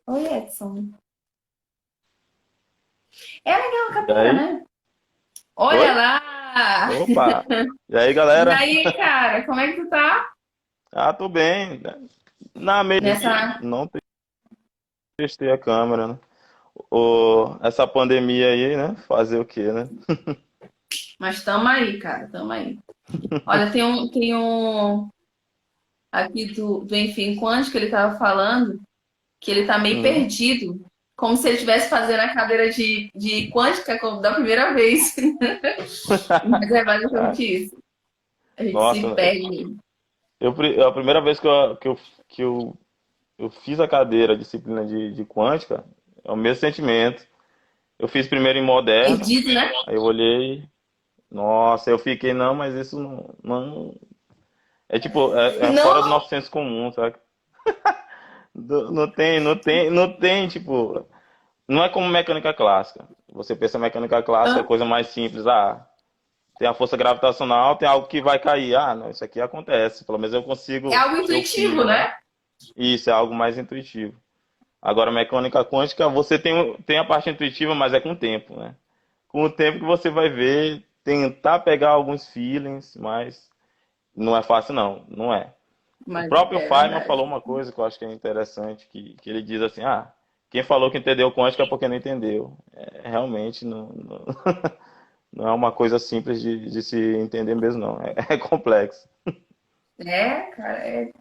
Oi, Edson. É legal a E cadeira, aí? né? Olha Oi? lá! Opa! E aí, E galera? aí, cara, como é que tu tá? Ah, tô bem. Na mesma, Nessa. não testei a câmera, né? Essa pandemia aí, né? Fazer o quê, né? Mas tamo aí, cara, tamo aí. Olha, tem um aqui do Enfim Quântico, ele tava falando que ele tá meio Uhum. perdido, como se ele estivesse fazendo a cadeira de quântica da primeira vez. Mas é Ah, basicamente isso. A gente nossa, se perde. a primeira vez que eu fiz a cadeira, a disciplina de quântica, é o mesmo sentimento. Eu fiz primeiro em moderna, Perdido, né? aí eu olhei, nossa, eu fiquei, não, mas isso não é tipo, é fora do Não, nosso senso comum, sabe? Não tem, tipo. Não é como mecânica clássica. Você pensa em mecânica clássica, é não. coisa mais simples. Ah, tem a força gravitacional, tem algo que vai cair. Ah, não, isso aqui acontece. Pelo menos eu É consigo algo ser o intuitivo, filho, né? né? Isso é algo mais intuitivo. Agora, mecânica quântica, você tem a parte intuitiva, mas é com o tempo, né? Com o tempo que você vai ver, tentar pegar alguns feelings, mas não é fácil, não. Não é. O Mas próprio é Feynman verdade. falou uma coisa que eu acho que é interessante, que ele diz assim, ah, quem falou que entendeu quântica é porque não entendeu. É, realmente não é uma coisa simples de se entender mesmo, não. É complexo. É, cara, é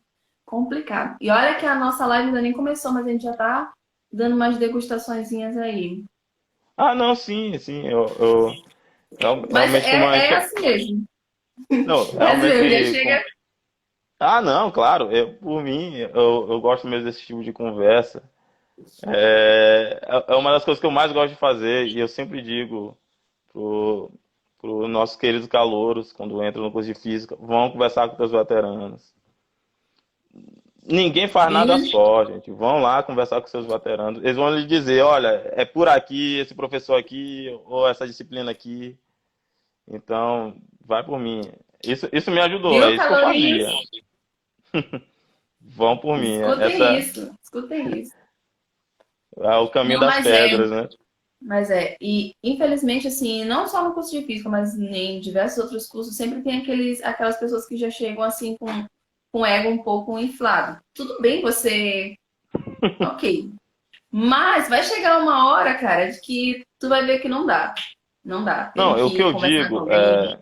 complicado. E olha que a nossa live ainda nem começou, mas a gente já tá dando umas degustaçõezinhas aí. Ah, não, sim, sim. Mas Realmente, como a é gente. assim mesmo. Não, É assim mesmo, já realmente. chega. Ah, não, claro. Por mim, eu gosto mesmo desse tipo de conversa. É uma das coisas que eu mais gosto de fazer, e eu sempre digo pro, pro nossos queridos calouros, quando entram no curso de física, vão conversar com os veteranos. Ninguém faz nada Sim, só, gente. Vão lá conversar com seus veteranos. Eles vão lhe dizer, olha, é por aqui, esse professor aqui, ou essa disciplina aqui. Então, vai por mim. Isso me ajudou, é viu, isso que eu calorinhos? fazia. Vão por mim. Escutem Essa isso, escutem isso. é o caminho Não, das pedras, né? mas é. E infelizmente, assim, não só no curso de física, mas em diversos outros cursos, sempre tem aquelas pessoas que já chegam assim com o ego um pouco inflado. Tudo bem você. Ok. Mas vai chegar uma hora, cara, de que tu vai ver que não dá. Não dá. Tem Não, o que que eu conversar com digo, alguém.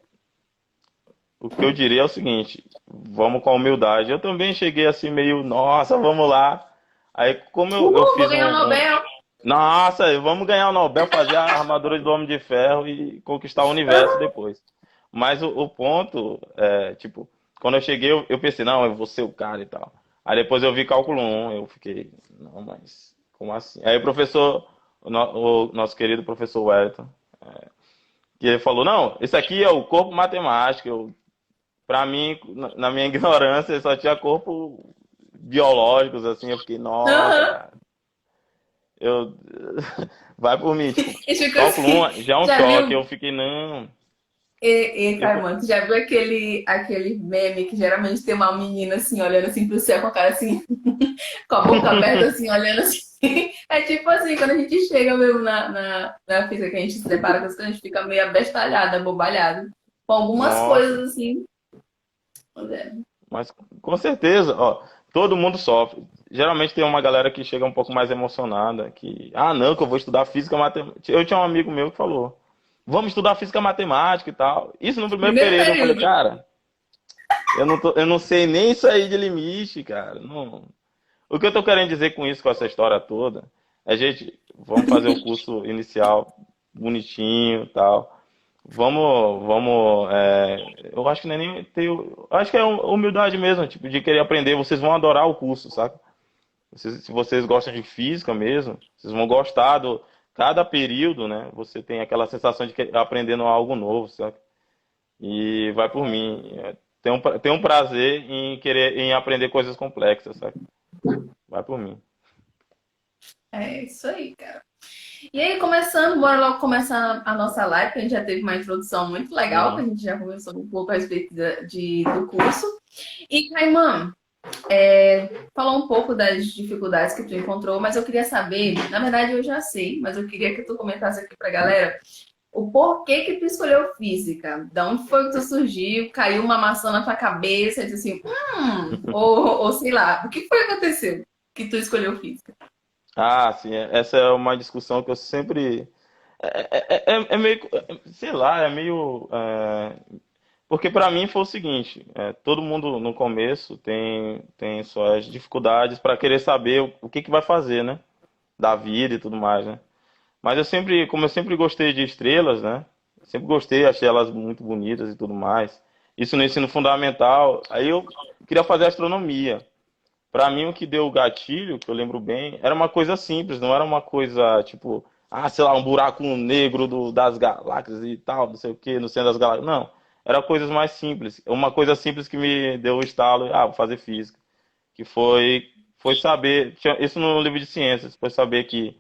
o que eu diria é o seguinte, vamos com a humildade. Eu também cheguei assim meio, nossa, vamos lá. Aí, como eu Vou fiz ganhar o Nobel. nossa, vamos ganhar o Nobel, fazer a armadura do Homem de Ferro e conquistar o universo depois. Mas o ponto é, tipo, quando eu cheguei, eu pensei, não, eu vou ser o cara e tal. Aí depois eu vi cálculo um, eu fiquei, não, mas como assim? Aí o professor, o nosso querido professor Wellington, que ele falou, não, esse aqui é o corpo matemático. Pra mim, na minha ignorância, só tinha corpo biológicos, assim, eu fiquei, nossa, Aham. cara. Eu vai por mim, tipo, E tipo cálculo assim, um já é um já choque. viu? Eu fiquei, não. Eu, Caimano, tu já viu aquele meme que geralmente tem uma menina assim, olhando assim pro céu com a cara assim, com a boca aberta assim, olhando assim. É tipo assim, quando a gente chega mesmo na física, que a gente se depara com as coisas, a gente fica meio abestalhada, abobalhada. Com algumas nossa, coisas assim. Pois é. mas com certeza, ó, todo mundo sofre. Geralmente tem uma galera que chega um pouco mais emocionada, que, ah, não, que eu vou estudar física matemática. Eu tinha um amigo meu que falou, vamos estudar física matemática e tal. Isso no primeiro Primeiro período, eu falei, período. cara, eu não sei nem sair de limite, cara. Não. O que eu tô querendo dizer com isso, com essa história toda, é, gente, vamos fazer o curso inicial bonitinho e tal. Eu acho que não é nem ter, eu acho que é humildade mesmo, tipo, de querer aprender. Vocês vão adorar o curso, saca? Se vocês gostam de física mesmo, vocês vão gostar do cada período, né? Você tem aquela sensação de que aprendendo algo novo, saca? E vai por mim. Tem um prazer em querer, em aprender coisas complexas, saca? Vai por mim. É isso aí, cara. E aí, começando, bora logo começar a nossa live, que a gente já teve uma introdução muito legal, que a Uhum. gente já conversou um pouco a respeito do curso. E, Caimã, falou um pouco das dificuldades que tu encontrou, mas eu queria saber, na verdade eu já sei, mas eu queria que tu comentasse aqui pra galera o porquê que tu escolheu física. Da onde foi que tu surgiu? Caiu uma maçã na tua cabeça e disse assim, ou sei lá, o que foi que aconteceu que tu escolheu física? Ah, sim, essa é uma discussão que eu sempre. É meio. Sei lá, é meio. Porque para mim foi o seguinte: todo mundo no começo tem suas dificuldades para querer saber o que que vai fazer, né? Da vida e tudo mais, né? Mas eu sempre, como eu sempre gostei de estrelas, né? Sempre gostei, achei elas muito bonitas e tudo mais. Isso no ensino fundamental. Aí eu queria fazer astronomia. Pra mim, o que deu o gatilho, que eu lembro bem, era uma coisa simples, não era uma coisa tipo, sei lá, um buraco negro das galáxias e tal, não sei o que, no centro das galáxias. Não, era coisas mais simples. Uma coisa simples que me deu o estalo, vou fazer física, que foi saber, isso no livro de ciências, foi saber que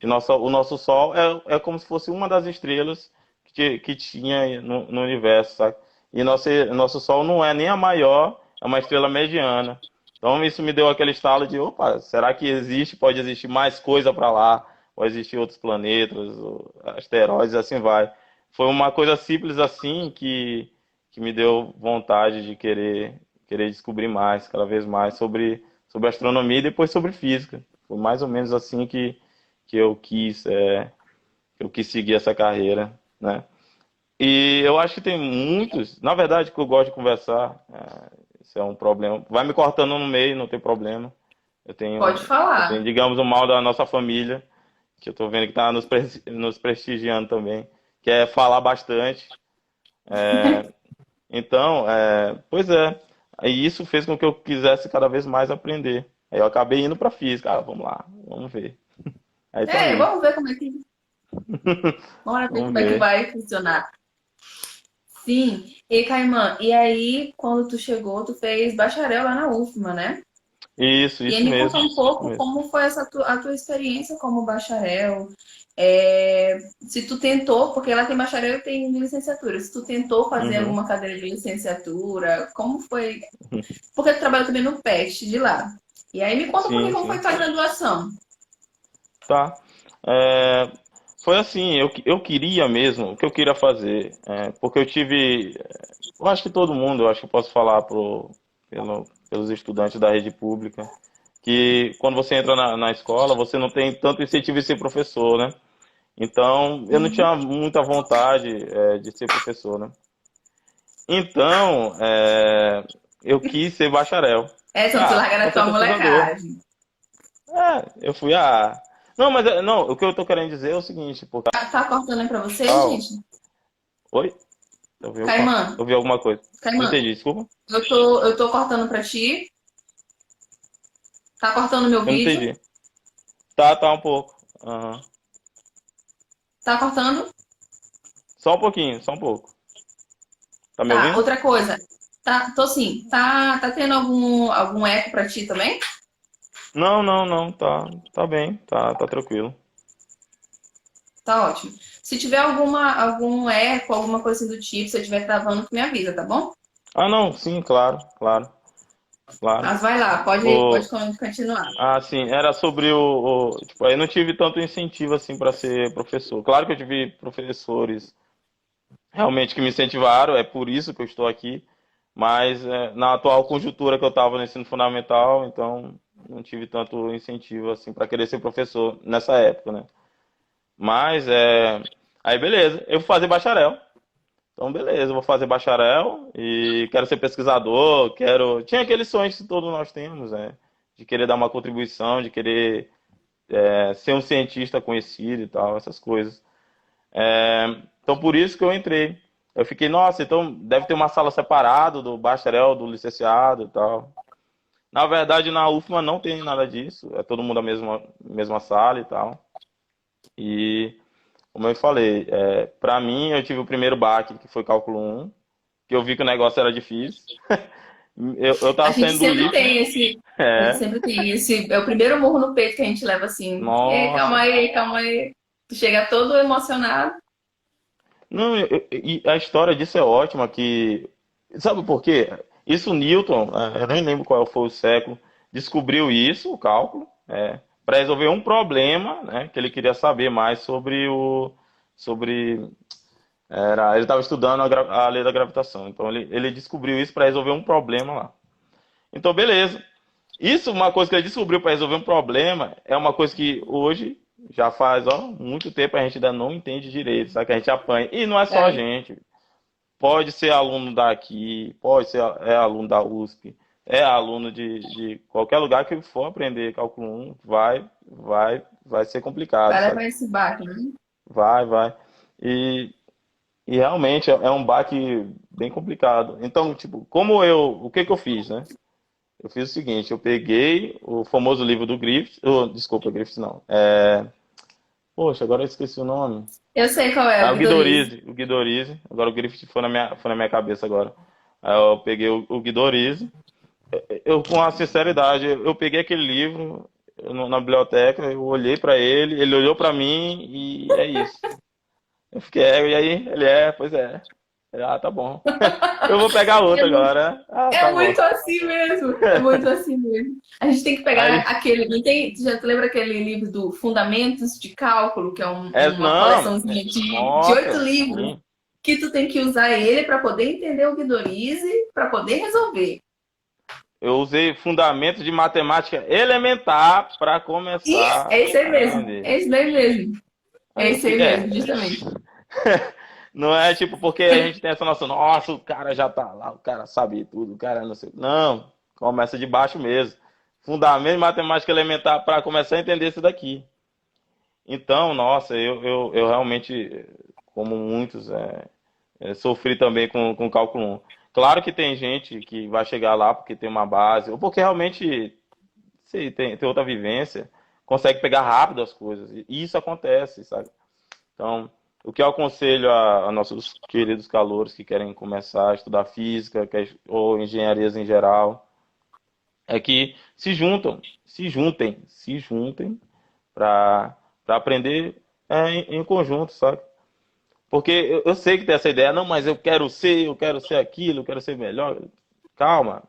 o nosso Sol é como se fosse uma das estrelas que tinha no universo, sabe? E nosso Sol não é nem a maior, é uma estrela mediana. Então isso me deu aquele estalo de, opa, será que pode existir mais coisa para lá? Pode existir outros planetas, ou asteroides, assim vai. Foi uma coisa simples assim que me deu vontade de querer descobrir mais, cada vez mais sobre astronomia e depois sobre física. Foi mais ou menos assim que eu quis seguir essa carreira, né? E eu acho que tem muitos, na verdade, que eu gosto de conversar. Isso é um problema. Vai me cortando no meio, não tem problema. Pode Eu tenho, falar. digamos, o mal da nossa família, que eu tô vendo que tá nos prestigiando também, que é falar bastante. Então, pois é. E isso fez com que eu quisesse cada vez mais aprender. Aí eu acabei indo para física. Vamos lá, vamos ver. Aí tô É, aí, vamos ver vamos como é que ver. vai funcionar. Sim. E Caimã, e aí quando tu chegou, tu fez bacharel lá na UFMA, né? E aí Isso me conta mesmo, um isso pouco mesmo. como foi a tua experiência como bacharel. Se tu tentou, porque lá tem bacharel e tem licenciatura, se tu tentou fazer Uhum. alguma cadeira de licenciatura, como foi? Porque tu trabalha também no PET de lá. E aí me conta um pouquinho Sim, como foi sim. tua graduação. Tá. É, foi assim, eu queria mesmo, o que eu queria fazer, porque eu tive, eu acho que todo mundo, eu acho que eu posso falar pelos estudantes da rede pública, que quando você entra na escola, você não tem tanto incentivo de ser professor, né? Então, eu não tinha muita vontade, de ser professor, né? Então, eu quis ser bacharel. Então tu larga Vou da ser tua pesquisador. molecagem. Eu fui Não, mas não, o que eu tô querendo dizer é o seguinte, porque Tá cortando aí pra você, tal. gente? Oi? Caimã, Eu vi alguma coisa. Não Caimã, entendi, desculpa. eu tô cortando pra ti. Tá cortando meu Eu não vídeo? entendi. Tá um pouco. Aham. Tá cortando? Só um pouquinho, só um pouco. Tá me Tá, ouvindo? outra coisa. Tô sim. Tá tendo algum eco pra ti também? Não, não, não. Tá bem. Tá tranquilo. Tá ótimo. Se tiver algum eco, alguma coisa assim do tipo, se eu estiver travando, tu me avisa, tá bom? Não, sim, claro, claro, claro. Mas vai lá, pode O, continuar. sim, era sobre tipo, eu não tive tanto incentivo assim para ser professor. Claro que eu tive professores realmente que me incentivaram, é por isso que eu estou aqui. Mas na atual conjuntura que eu estava no ensino fundamental, então não tive tanto incentivo assim para querer ser professor nessa época, né? Mas aí beleza, eu vou fazer bacharel. Então beleza, eu vou fazer bacharel e quero ser pesquisador, tinha aqueles sonhos que todos nós temos, né? De querer dar uma contribuição, de querer ser um cientista conhecido e tal, essas coisas. Então por isso que eu entrei. Eu fiquei, nossa, então deve ter uma sala separada do bacharel, do licenciado e tal. Na verdade, na UFMA não tem nada disso, é todo mundo a mesma sala e tal. E, como eu falei, para mim eu tive o primeiro baque, que foi cálculo um, que eu vi que o negócio era difícil. Eu A tava gente saindo do sempre IF, tem esse. A gente é, sempre tem esse. É o primeiro murro no peito que a gente leva assim. Ei, calma nossa. aí, calma aí. Tu chega todo emocionado. Não, e a história disso é ótima, sabe por quê? Isso Newton, eu nem lembro qual foi o século, descobriu isso, o cálculo, para resolver um problema, né, que ele queria saber mais sobre ele estava estudando a lei da gravitação. Então ele descobriu isso para resolver um problema lá. Então, beleza. Isso, uma coisa que ele descobriu para resolver um problema, é uma coisa que hoje já faz muito tempo a gente ainda não entende direito, sabe? Que a gente apanha. E não é só a É, gente. Pode ser aluno daqui, pode ser aluno da USP, é aluno de qualquer lugar que for aprender cálculo 1, vai ser complicado, vai sabe? levar esse baque, né? Vai. E, e realmente é um baque bem complicado. Então, tipo, o que que eu fiz, né? Eu fiz o seguinte, eu peguei o famoso livro do Griffith, desculpa, Griffith não. Poxa, agora eu esqueci o nome. Eu sei qual é, Ah, o Guidorize. O Guidorize. Agora o Griffith foi na minha cabeça agora. Aí eu peguei o Guidorize. Eu, com a sinceridade, eu peguei aquele livro na biblioteca, eu olhei pra ele, ele olhou pra mim e é isso. Eu fiquei, e aí? Ele pois é. Tá bom. Eu vou pegar outro agora. É Tá bom. muito assim mesmo. É muito assim mesmo. A gente tem que pegar Aí, aquele. Não tem, tu já te lembra aquele livro do Fundamentos de Cálculo, que é uma não, coleçãozinha de oito nossa, livros, sim. que tu tem que usar ele para poder entender o Guidorize, para poder resolver. Eu usei fundamentos de matemática elementar para Isso, começar é esse aí a mesmo. aprender. É esse daí mesmo. Aí É eu esse aí fiz, mesmo, justamente. não é tipo porque a gente tem essa noção, nossa, o cara já tá lá, o cara sabe tudo, o cara não sei. Não, começa de baixo mesmo. Fundamento de matemática elementar para começar a entender isso daqui. Então, nossa, eu realmente, como muitos, sofri também com cálculo 1. Claro que tem gente que vai chegar lá porque tem uma base, ou porque realmente sei, tem outra vivência, consegue pegar rápido as coisas. E isso acontece, sabe? Então, o que eu aconselho a nossos queridos calouros que querem começar a estudar física, ou engenharias em geral, é que se juntem para aprender em conjunto, sabe? Porque eu sei que tem essa ideia, não, mas eu quero ser aquilo, eu quero ser melhor. Calma,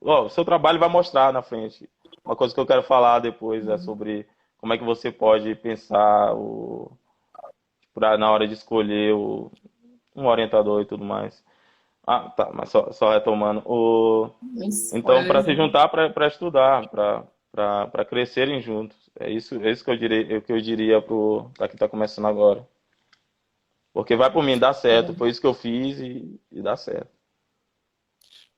o seu trabalho vai mostrar na frente. Uma coisa que eu quero falar depois é sobre como é que você pode pensar na hora de escolher um orientador e tudo mais. Ah, tá, mas só retomando. Um Então, para se spoilerzinho. juntar para estudar, para crescerem juntos. É isso que eu diria para quem está começando agora. Porque vai por mim, dá certo. Foi isso que eu fiz e dá certo.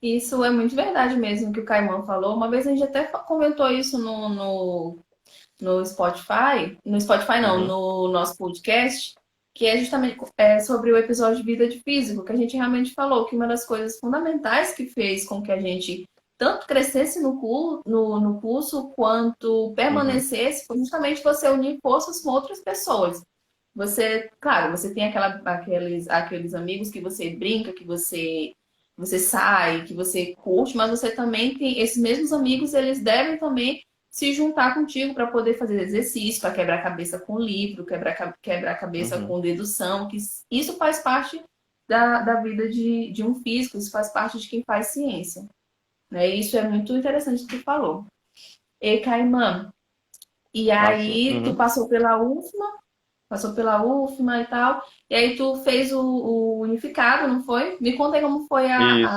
Isso é muito verdade mesmo que o Caimão falou. Uma vez a gente até comentou isso no Spotify, no Spotify não, Uhum, no nosso podcast, que é justamente sobre o episódio de vida de físico, que a gente realmente falou que uma das coisas fundamentais que fez com que a gente tanto crescesse no curso quanto uhum, permanecesse foi justamente você unir forças com outras pessoas. Você, claro, você tem aqueles amigos que você brinca, que você sai, que você curte, mas você também tem esses mesmos amigos, eles devem também se juntar contigo para poder fazer exercício, para quebrar a cabeça com livro, quebrar a cabeça uhum. com dedução, que isso faz parte da vida de um físico, isso faz parte de quem faz ciência. Né? E isso é muito interessante que tu falou. E Caimã, e Assim, aí tu uhum. passou pela UFMA e tal, e aí tu fez o unificado, não foi? Me conta aí como foi Isso,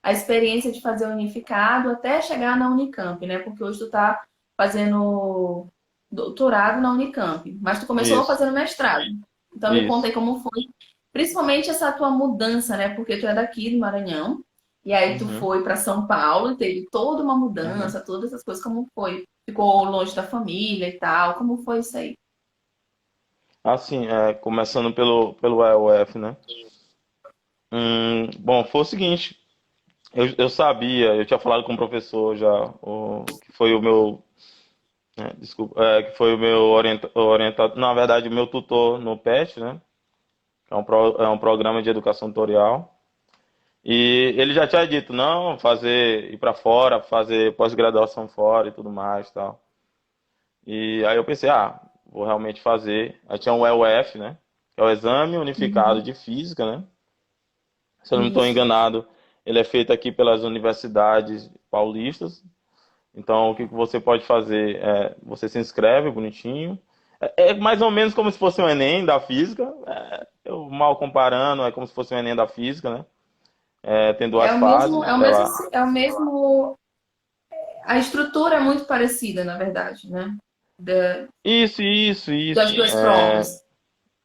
a experiência de fazer o unificado até chegar na Unicamp, né? Porque hoje tu tá fazendo doutorado na Unicamp, mas tu começou isso, fazendo mestrado. Então me conta isso. aí como foi, principalmente essa tua mudança, né? Porque tu é daqui do Maranhão, e aí tu Uhum, foi para São Paulo, teve toda uma uhum. mudança, todas essas coisas, como foi? Ficou longe da família e tal, como foi isso aí? Assim, começando pelo EOF, né? Bom, foi o seguinte, eu sabia, eu tinha falado com o professor já, que foi o meu, desculpa, que foi o meu orientador, na verdade, o meu tutor no PET, né? É um programa de educação tutorial. E ele já tinha dito, não, ir para fora, fazer pós-graduação fora e tudo mais, tal. E aí eu pensei, vou realmente fazer. Aí tinha o EUF, né? Que é o Exame Unificado Uhum. de Física, né? Se eu não estou Isso. enganado, ele é feito aqui pelas universidades paulistas. Então, o que que você pode fazer? Você se inscreve bonitinho. É mais ou menos como se fosse um Enem da física. Eu mal comparando, é como se fosse um Enem da física, né? Tem É duas o mesmo, fases. é o mesmo, é o mesmo. A estrutura é muito parecida, na verdade, né? Da- Isso, isso, das isso. duas provas.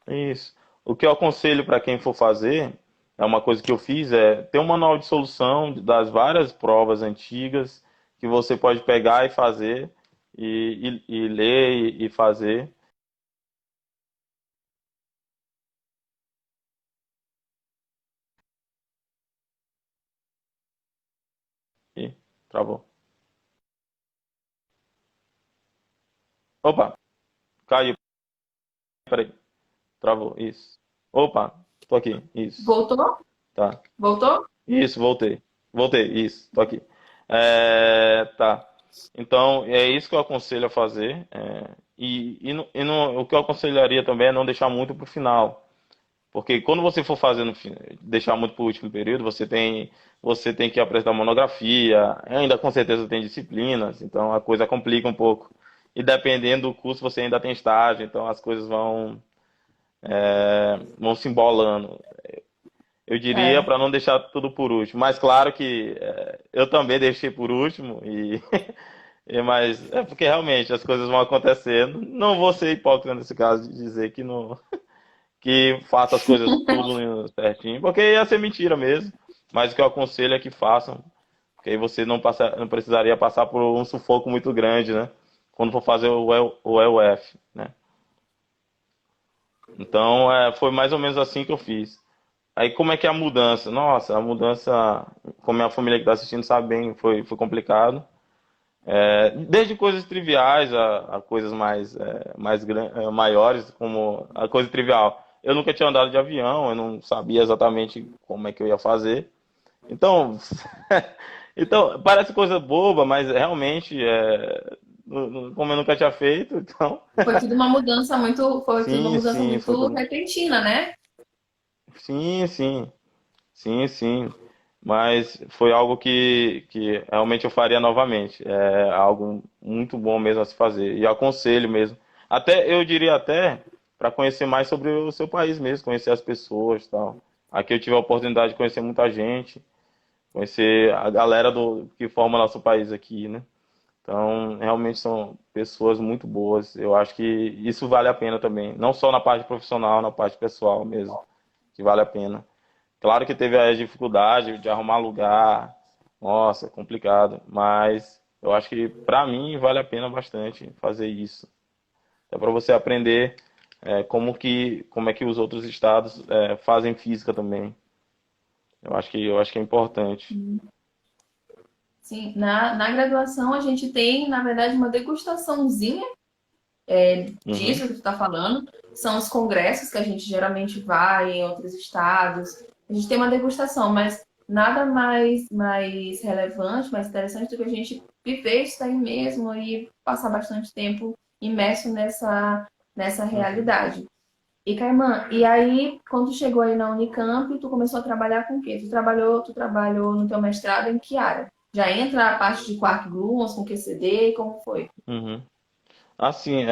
Isso. O que eu aconselho para quem for fazer, é uma coisa que eu fiz, é ter um manual de solução das várias provas antigas que você pode pegar e fazer, e ler e fazer. E travou. Opa, caiu. Peraí. Travou. Isso. Opa, tô aqui. Isso. Voltou? Tá. Voltou? Isso, voltei. Voltei, isso, tô aqui. Tá. Então, é isso que eu aconselho a fazer. O que eu aconselharia também é não deixar muito pro final. Porque quando você for fazer deixar muito para o último período, você tem que apresentar monografia, ainda com certeza tem disciplinas, então a coisa complica um pouco. E dependendo do curso, você ainda tem estágio, então as coisas vão se embolando. Eu diria É, para não deixar tudo por último. Mas claro que eu também deixei por último, mas é porque realmente as coisas vão acontecendo. Não vou ser hipócrita nesse caso de dizer que não, que faça as coisas tudo certinho, porque ia ser mentira mesmo. Mas o que eu aconselho é que façam, porque aí você não precisaria passar por um sufoco muito grande, né? Quando for fazer o EUF, né? Então, foi mais ou menos assim que eu fiz. Aí, como é que é a mudança? Nossa, a mudança, como minha família que está assistindo sabe bem, foi complicado. Desde coisas triviais a coisas maiores, como a coisa trivial. Eu nunca tinha andado de avião, eu não sabia exatamente como é que eu ia fazer. Então, então parece coisa boba, mas realmente, como eu nunca tinha feito, então, foi tudo uma sim, mudança sim, foi muito tudo. repentina, né? Sim, sim, sim, sim. Mas foi algo que realmente eu faria novamente. É algo muito bom mesmo a se fazer. E aconselho mesmo. Até, eu diria até, para conhecer mais sobre o seu país mesmo, conhecer as pessoas e tal. Aqui eu tive a oportunidade de conhecer muita gente, conhecer a galera que forma nosso país aqui, né? Então, realmente são pessoas muito boas. Eu acho que isso vale a pena também. Não só na parte profissional, na parte pessoal mesmo, que vale a pena. Claro que teve a dificuldade de arrumar lugar. Nossa, complicado. Mas eu acho que para mim vale a pena bastante fazer isso. É para você aprender como é que os outros estados fazem física também. Eu acho que é importante. Sim, na graduação a gente tem, na verdade, uma degustaçãozinha Uhum, disso que tu está falando. São os congressos que a gente geralmente vai em outros estados. A gente tem uma degustação, mas nada mais relevante, mais interessante do que a gente viver isso aí mesmo e passar bastante tempo imerso nessa uhum. realidade. E Caimã, e aí, quando tu chegou aí na Unicamp, tu começou a trabalhar com o quê? Tu trabalhou no teu mestrado em que área? Já entra a parte de quark gluons com QCD, como foi? Uhum. Assim,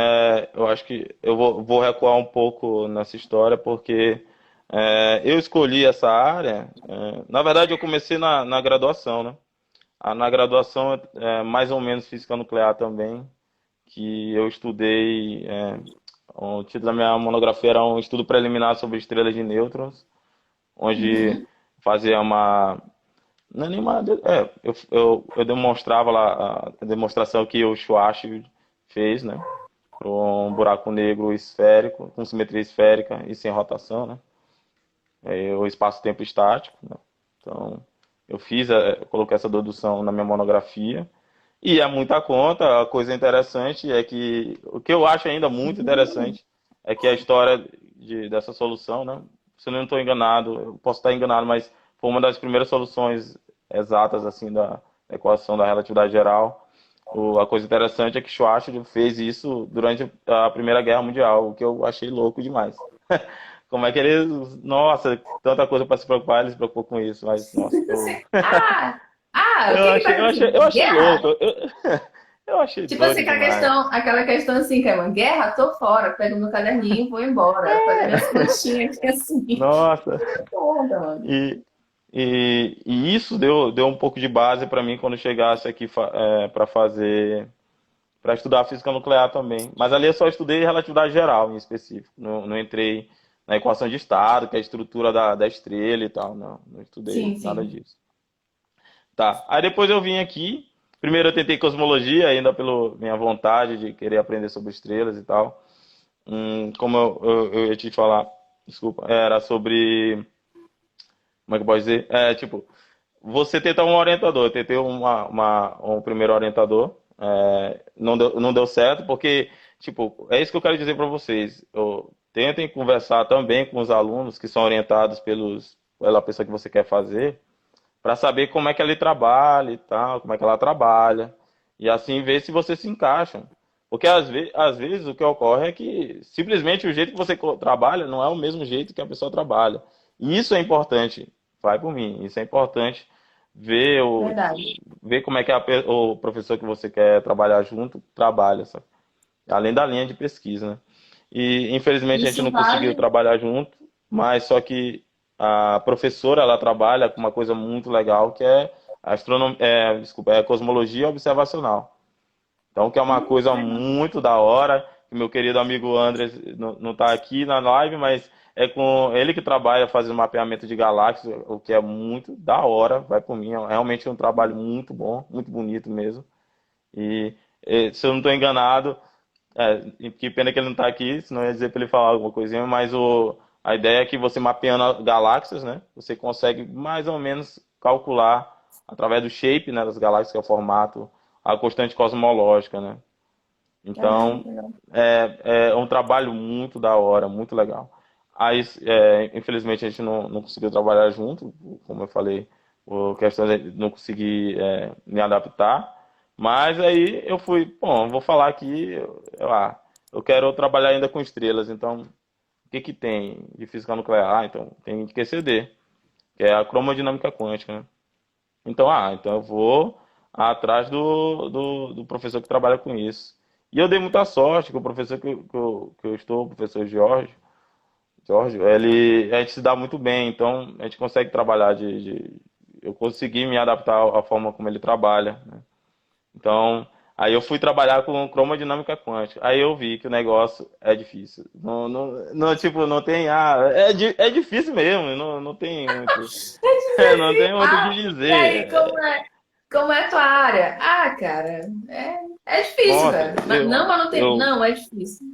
eu acho que eu vou recuar um pouco nessa história porque eu escolhi essa área. Na verdade, eu comecei na graduação, né? Na graduação, mais ou menos física nuclear também, que eu estudei. O título da minha monografia era um estudo preliminar sobre estrelas de nêutrons, onde Uhum. fazia uma. Não é nem uma. Eu demonstrava lá a demonstração que o Schwarzschild fez, né? Para um buraco negro esférico, com simetria esférica e sem rotação, né? O espaço-tempo estático, né? Então, eu coloquei essa dedução na minha monografia. E é muita conta. A coisa interessante é que o que eu acho ainda muito interessante é que a história dessa solução, né? Se eu não estou enganado, eu posso estar enganado, mas foi uma das primeiras soluções exatas assim da equação da relatividade geral. A coisa interessante é que Schwarzschild fez isso durante a Primeira Guerra Mundial, o que eu achei louco demais. como é que eles, nossa, tanta coisa para se preocupar, eles se preocupam com isso, mas nossa, O que que tá eu acontecendo? achei louco, Guerra? eu achei Tipo assim, doido demais. aquela questão assim, que é uma guerra, tô fora, pego meu caderninho e vou embora, fazer minhas continhas aqui assim. Nossa, Onda, mano. e, e isso deu um pouco de base para mim quando chegasse aqui para fazer, para estudar física nuclear também. Mas ali eu só estudei relatividade geral em específico, não entrei na equação de estado, que é a estrutura da estrela e tal, não estudei Sim, nada sim. disso. Tá. Aí depois eu vim aqui. Primeiro eu tentei cosmologia, ainda pela minha vontade de querer aprender sobre estrelas e tal. Como eu ia te falar, desculpa, era sobre. Como é que eu posso dizer? Tipo, você tenta um orientador. Eu tentei um primeiro orientador. Não deu certo, porque, tipo, é isso que eu quero dizer para vocês. Tentem conversar também com os alunos que são orientados pela pessoa que você quer fazer para saber como é que ele trabalha e tal, como é que ela trabalha, e assim ver se vocês se encaixam. Porque às vezes o que ocorre é que simplesmente o jeito que você trabalha não é o mesmo jeito que a pessoa trabalha. E isso é importante, vai por mim, isso é importante ver, Verdade. ver como é que o professor que você quer trabalhar junto trabalha, sabe? Além da linha de pesquisa, né? E infelizmente a gente Isso não conseguiu vale. trabalhar junto, mas só que a professora ela trabalha com uma coisa muito legal que é desculpa, é cosmologia observacional. Então que é uma coisa Legal. muito da hora, que meu querido amigo Andres não está aqui na live, mas é com ele que trabalha fazendo mapeamento de galáxias, o que é muito da hora, vai por mim, é realmente um trabalho muito bom, muito bonito mesmo. E se eu não estou enganado, e que pena que ele não tá aqui, senão eu ia dizer para ele falar alguma coisinha, mas a ideia é que você mapeando galáxias, né? Você consegue mais ou menos calcular, através do shape, né, das galáxias, que é o formato, a constante cosmológica, né? Caramba, Então, que legal. é um trabalho muito da hora, muito legal. Aí, infelizmente, a gente não conseguiu trabalhar junto, como eu falei, por questões de não conseguir me adaptar. Mas aí eu fui, bom, vou falar aqui, eu quero trabalhar ainda com estrelas, então o que que tem de física nuclear? Então tem QCD, que é a cromodinâmica quântica, né? Então eu vou atrás do professor que trabalha com isso. E eu dei muita sorte que o professor que eu estou, o professor Jorge, a gente se dá muito bem, então a gente consegue trabalhar eu consegui me adaptar à forma como ele trabalha, né? Então, aí eu fui trabalhar com cromodinâmica quântica. Aí eu vi que o negócio é difícil. Tipo, não tem, é difícil mesmo, não tem muito, não tem muito o que E aí, dizer. como é a tua área? Ah, cara, é difícil, Nossa, velho. Não, mas não tem. Não, é difícil.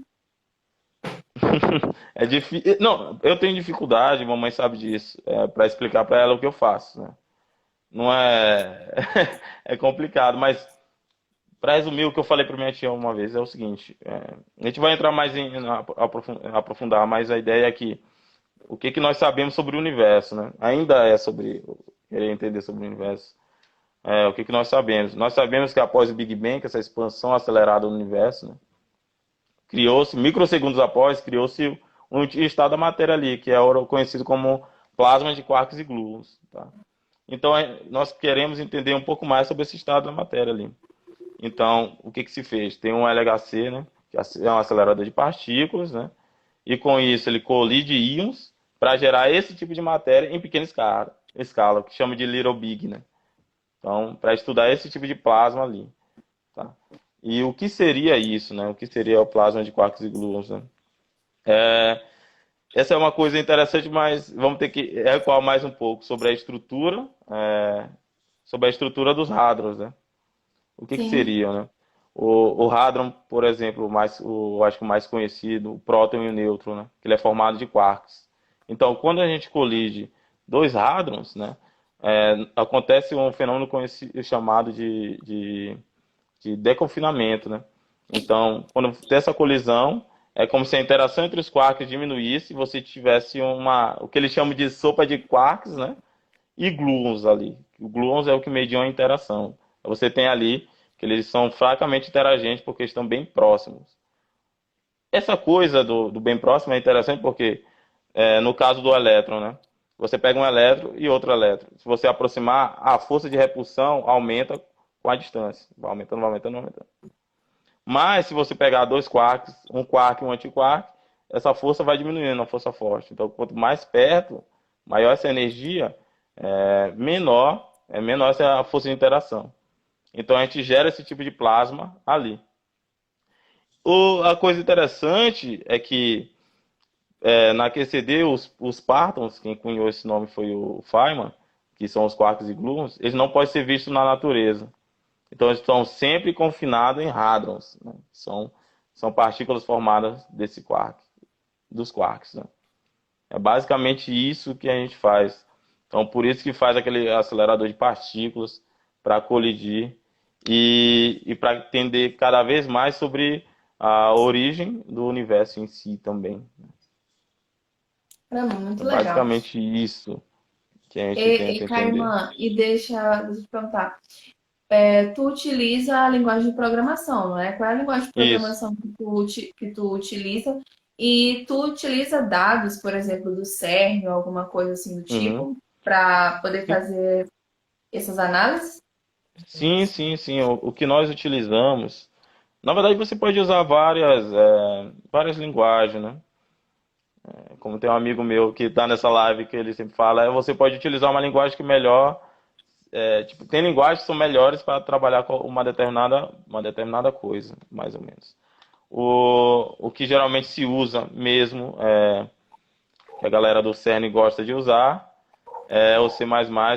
é difícil. Não, eu tenho dificuldade, mamãe sabe disso, para explicar para ela o que eu faço, né? Não é, é complicado, mas para resumir o que eu falei para minha tia uma vez é o seguinte: a gente vai entrar mais aprofundar, mas a ideia é que o que que nós sabemos sobre o universo, né? Ainda é sobre querer entender sobre o universo. O que que nós sabemos? Nós sabemos que após o Big Bang, essa expansão acelerada do universo, né? Criou-se, microsegundos após, criou-se um estado da matéria ali, que é o conhecido como plasma de quarks e gluons. Tá? Então, nós queremos entender um pouco mais sobre esse estado da matéria ali. Então, o que que se fez? Tem um LHC, né, que é um acelerador de partículas, né, e com isso ele colide íons para gerar esse tipo de matéria em pequena escala, que chama de little big, né? Então, para estudar esse tipo de plasma ali, tá? E o que seria isso, né? O que seria o plasma de quarks e gluons, né? Essa é uma coisa interessante, mas vamos ter que recuar mais um pouco sobre a estrutura dos hadrons, né? O que que Sim. seriam, né? O hadron, por exemplo, acho que o mais conhecido, o próton e o nêutron, né? Que ele é formado de quarks. Então, quando a gente colide dois hadrons, né? Acontece um fenômeno chamado de deconfinamento, né? Então, quando tem essa colisão, é como se a interação entre os quarks diminuísse e você tivesse o que eles chamam de sopa de quarks, né? E gluons ali. O gluons é o que mediam a interação. Você tem ali que eles são fracamente interagentes porque estão bem próximos. Essa coisa do bem próximo é interessante porque no caso do elétron, né? Você pega um elétron e outro elétron. Se você aproximar, a força de repulsão aumenta com a distância. Vai aumentando, vai aumentando, vai aumentando. Mas se você pegar dois quarks, um quark e um antiquark, essa força vai diminuindo, a força forte. Então, quanto mais perto, maior essa energia, menor essa força de interação. Então, a gente gera esse tipo de plasma ali. A coisa interessante é que na QCD, os partons, quem cunhou esse nome foi o Feynman, que são os quarks e gluons, eles não podem ser vistos na natureza. Então, eles estão sempre confinados em hadrons, né? São partículas formadas desse quark, dos quarks, né? É basicamente isso que a gente faz. Então, por isso que faz aquele acelerador de partículas para colidir e para entender cada vez mais sobre a origem do universo em si também. Caramba, muito É legal. basicamente isso que a gente tenta entender. Caimã, deixa eu te perguntar. Tu utiliza a linguagem de programação, não é? Qual é a linguagem de Isso, programação que tu utiliza? E tu utiliza dados, por exemplo, do CERN ou alguma coisa assim do uhum. tipo, para poder fazer essas análises? Sim, sim, sim. O que nós utilizamos. Na verdade, você pode usar várias linguagens, né? Como tem um amigo meu que está nessa live que ele sempre fala, você pode utilizar uma linguagem que melhor. Tipo, tem linguagens que são melhores para trabalhar com uma determinada coisa, mais ou menos. O que geralmente se usa mesmo, que a galera do CERN gosta de usar, é o C++,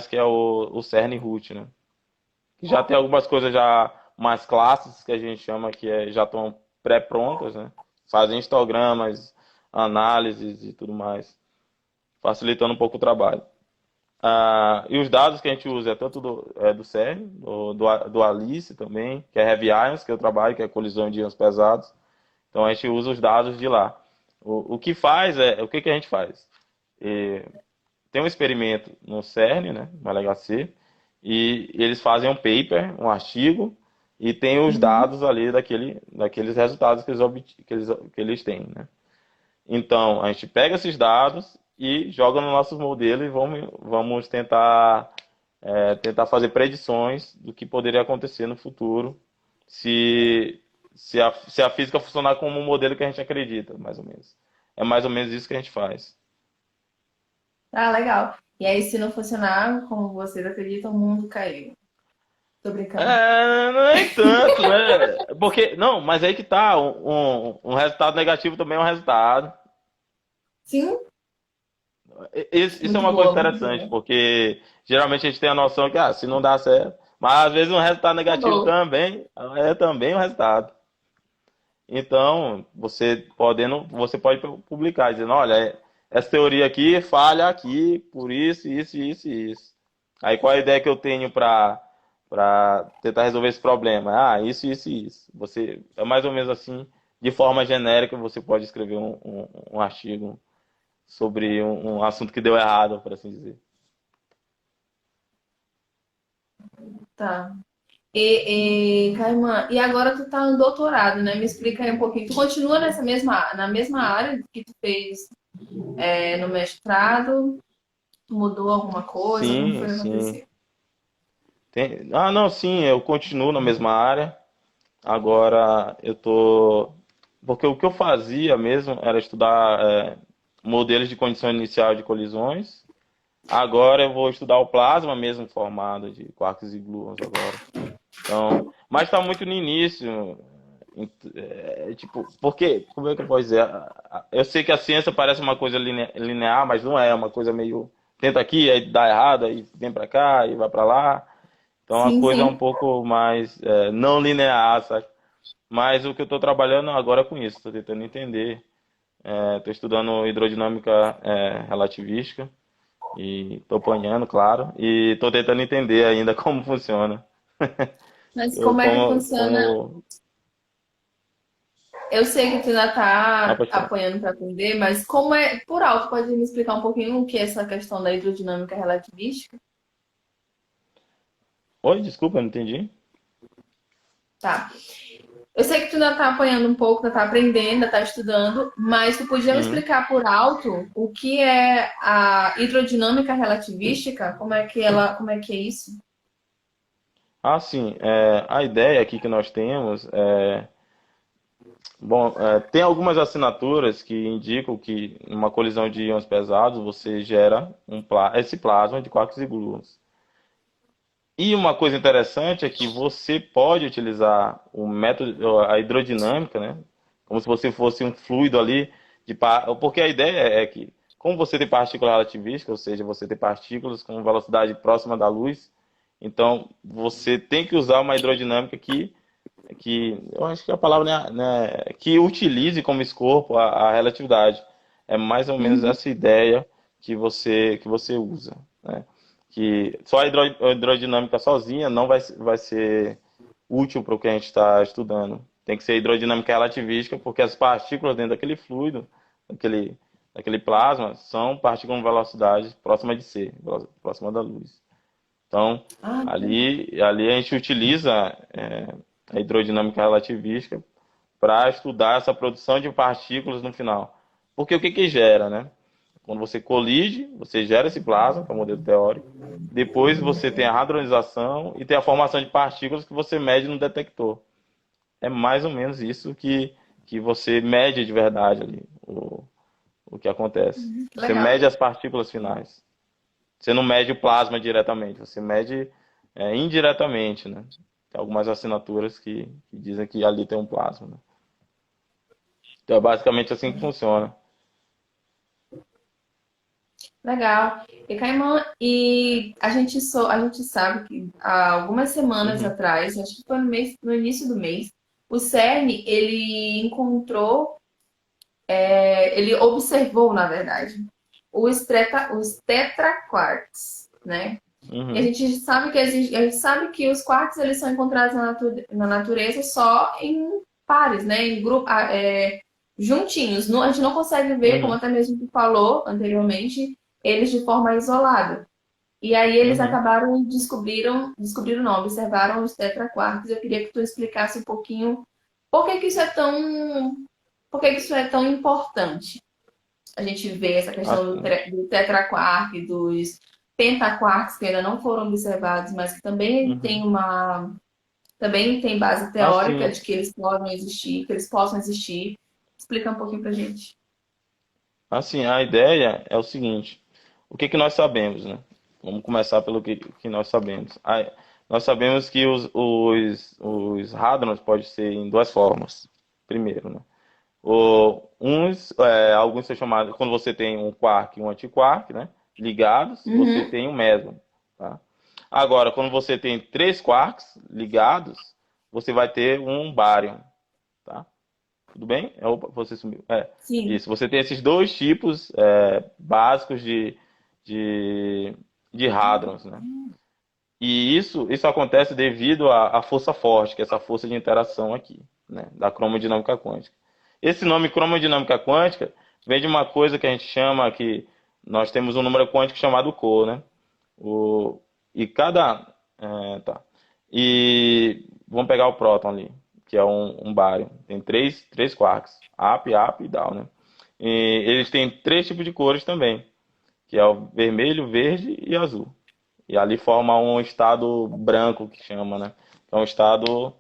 que é o CERN Root, né? Já tem algumas coisas já mais clássicas que a gente chama já estão pré-prontas, né? Fazem histogramas, análises e tudo mais, facilitando um pouco o trabalho. E os dados que a gente usa é tanto do CERN, do ALICE também, que é Heavy Ions, que eu trabalho, que é colisão de íons pesados. Então a gente usa os dados de lá. O que faz o que que a gente faz? Tem um experimento no CERN, né, no LHC, e eles fazem um paper, um artigo, e tem os Uhum. dados ali daqueles resultados que eles têm, né? Então, a gente pega esses dados e joga no nossos modelos e vamos tentar fazer predições do que poderia acontecer no futuro se, se a física funcionar como um modelo que a gente acredita, mais ou menos. É mais ou menos isso que a gente faz. Ah, legal. E aí, se não funcionar como vocês acreditam, o mundo caiu. Tô brincando. Nem tanto, né? Porque, não, mas aí que tá, um resultado negativo também é um resultado. Sim, Isso é muito uma coisa boa, muito interessante, boa. porque geralmente a gente tem a noção que, se não dá certo, mas às vezes um resultado negativo Acabou. também é também um resultado. Então, você pode publicar, dizendo, olha, essa teoria aqui falha aqui por isso, isso, isso e isso. Aí qual é a ideia que eu tenho para tentar resolver esse problema? Isso, isso e isso. Você, é mais ou menos assim, de forma genérica, você pode escrever um artigo sobre um assunto que deu errado, por assim dizer. Tá. Caimã, e agora tu tá no doutorado, né? Me explica aí um pouquinho. Tu continua na mesma área que tu fez no mestrado? Tu mudou alguma coisa? Como Sim, foi que sim. aconteceu? Não, sim, eu continuo na mesma área. Agora eu tô. Porque o que eu fazia mesmo era estudar modelos de condição inicial de colisões. Agora eu vou estudar o plasma mesmo formado de quarks e gluons agora. Então, mas está muito no início. Tipo, porque, como é que eu posso dizer? Eu sei que a ciência parece uma coisa linear, mas não é, uma coisa meio tenta aqui, aí dá errado, aí vem para cá e vai para lá. Então a Sim, coisa é um sim. pouco mais não linear, sabe? Mas o que eu estou trabalhando agora é com isso, estou tentando entender. Estou estudando hidrodinâmica relativística e estou apanhando, claro, e estou tentando entender ainda como funciona. Mas como é que funciona? Como... Eu sei que tu ainda tá Pode falar. apoiando para aprender, mas como é, por alto, pode me explicar um pouquinho o que é essa questão da hidrodinâmica relativística? Oi, desculpa, eu não entendi. Tá. Eu sei que tu ainda tá apanhando um pouco, ainda tá aprendendo, ainda tá estudando, mas tu podia me Uhum. explicar por alto o que é a hidrodinâmica relativística? Como é que é isso? Ah, sim. A ideia aqui que nós temos bom, tem algumas assinaturas que indicam que numa colisão de íons pesados você gera esse plasma de quarks e gluons. E uma coisa interessante é que você pode utilizar o método, a hidrodinâmica, né? Como se você fosse um fluido ali, porque a ideia é que, como você tem partícula relativística, ou seja, você tem partículas com velocidade próxima da luz, então você tem que usar uma hidrodinâmica que eu acho que a palavra que utilize como escopo a relatividade. É mais ou menos Uhum. essa ideia que você usa, né? Que só a hidrodinâmica sozinha não vai ser útil para o que a gente está estudando. Tem que ser hidrodinâmica relativística, porque as partículas dentro daquele fluido, daquele, daquele plasma, são partículas com velocidade próxima de c, próxima da luz. Então, Ah, que legal. ali a gente utiliza a hidrodinâmica relativística para estudar essa produção de partículas no final. Porque o que que gera, né? Quando você colide, você gera esse plasma, que é o modelo teórico. Depois você tem a hadronização e tem a formação de partículas que você mede no detector. É mais ou menos isso que você mede de verdade ali, o que acontece. Que Você legal. mede as partículas finais. Você não mede o plasma diretamente, você mede indiretamente, né? Tem algumas assinaturas que dizem que ali tem um plasma, né? Então é basicamente assim que funciona. Legal. E Caimã, a gente sabe que há algumas semanas Uhum, atrás, acho que foi no início do mês, o CERN, ele encontrou, ele observou, na verdade, os tetraquarks, né? E a uhum, gente sabe a gente sabe que os quarks eles são encontrados na natureza só em pares, né? Em grupo, juntinhos. A gente não consegue ver, como uhum, até mesmo tu falou anteriormente, eles de forma isolada. E aí eles uhum. acabaram e descobriram não, observaram os tetraquarks. Eu queria que tu explicasse um pouquinho por que que isso é tão, por que que isso é tão importante. A gente vê essa questão Assim, do tetraquark, dos pentaquarks que ainda não foram observados, mas que uhum. também tem base teórica Assim, de que eles podem existir, que eles possam existir. Explica um pouquinho pra gente. assim, a ideia é o seguinte: o que que nós sabemos, né? Vamos começar pelo que nós sabemos. Nós sabemos que os hadrons podem ser em duas formas. Primeiro, né? Alguns são chamados, quando você tem um quark e um antiquark, né? Ligados, você Uhum. tem um mesón, tá? Agora, quando você tem três quarks ligados, você vai ter um bárion, tá? Tudo bem? Opa, você sumiu. Sim. Isso. Você tem esses dois tipos básicos de, de hadrons, né? E isso acontece devido à força forte, que é essa força de interação aqui, né? Da cromodinâmica quântica. Esse nome cromodinâmica quântica vem de uma coisa que a gente chama que nós temos um número quântico chamado K, né? O, e cada. Tá. E vamos pegar o próton ali, que é um bário. Tem três quarks, up e down, né? E eles têm três tipos de cores também, que é o vermelho, verde e azul. E ali forma um estado branco que chama, né? É um estado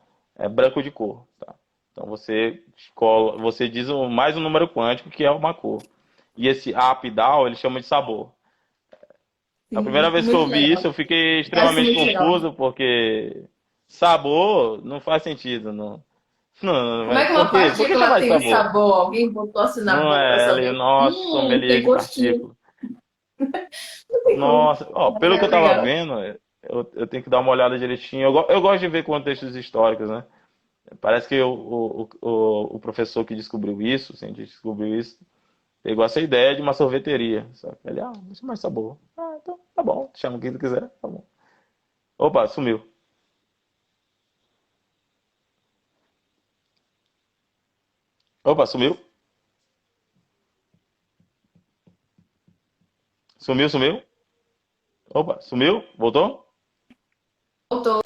branco de cor, tá? Então você diz mais um número quântico que é uma cor. E esse up e down ele chama de sabor. A primeira Sim, vez que eu muito ouvi isso, legal. eu fiquei Eu acho extremamente muito legal. confuso, porque sabor não faz sentido. Não, Como é que por uma quê? Por que partícula chamar de tem sabor? sabor? Alguém botou assim na Não boca, é só ali, deu, nossa, sommelier tem de gostinho. partícula. Não tem como. Nossa, ó, Mas pelo que é eu tava legal. vendo, eu tenho que dar uma olhada direitinho. Eu gosto de ver contextos históricos, né? Parece que o professor que descobriu isso, o cientista que descobriu isso, pegou essa ideia de uma sorveteria. Só que ele, deixa mais sabor. Ah, então tá bom, chama quem tu quiser, tá bom. Opa, sumiu. Opa, sumiu. Sumiu. Opa, sumiu? Voltou? Voltou.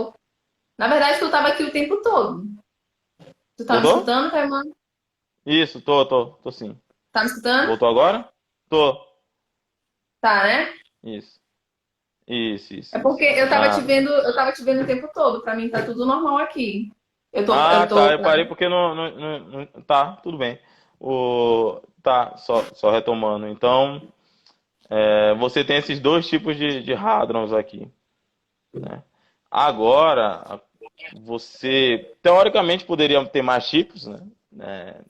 Na verdade, tu tava aqui o tempo todo. Tu tá me Voltou? escutando, Caimã? Isso, tô sim. Tá me escutando? Voltou agora? Tô. Tá, né? Isso, isso, É isso, porque isso. eu tava te vendo o tempo todo. Pra mim tá tudo normal aqui. Ah, Eu tá. tô. Eu parei porque tá, tudo bem. Tá, só retomando. Então, você tem esses dois tipos de hadrons aqui, né? Agora, você teoricamente poderia ter mais tipos, né?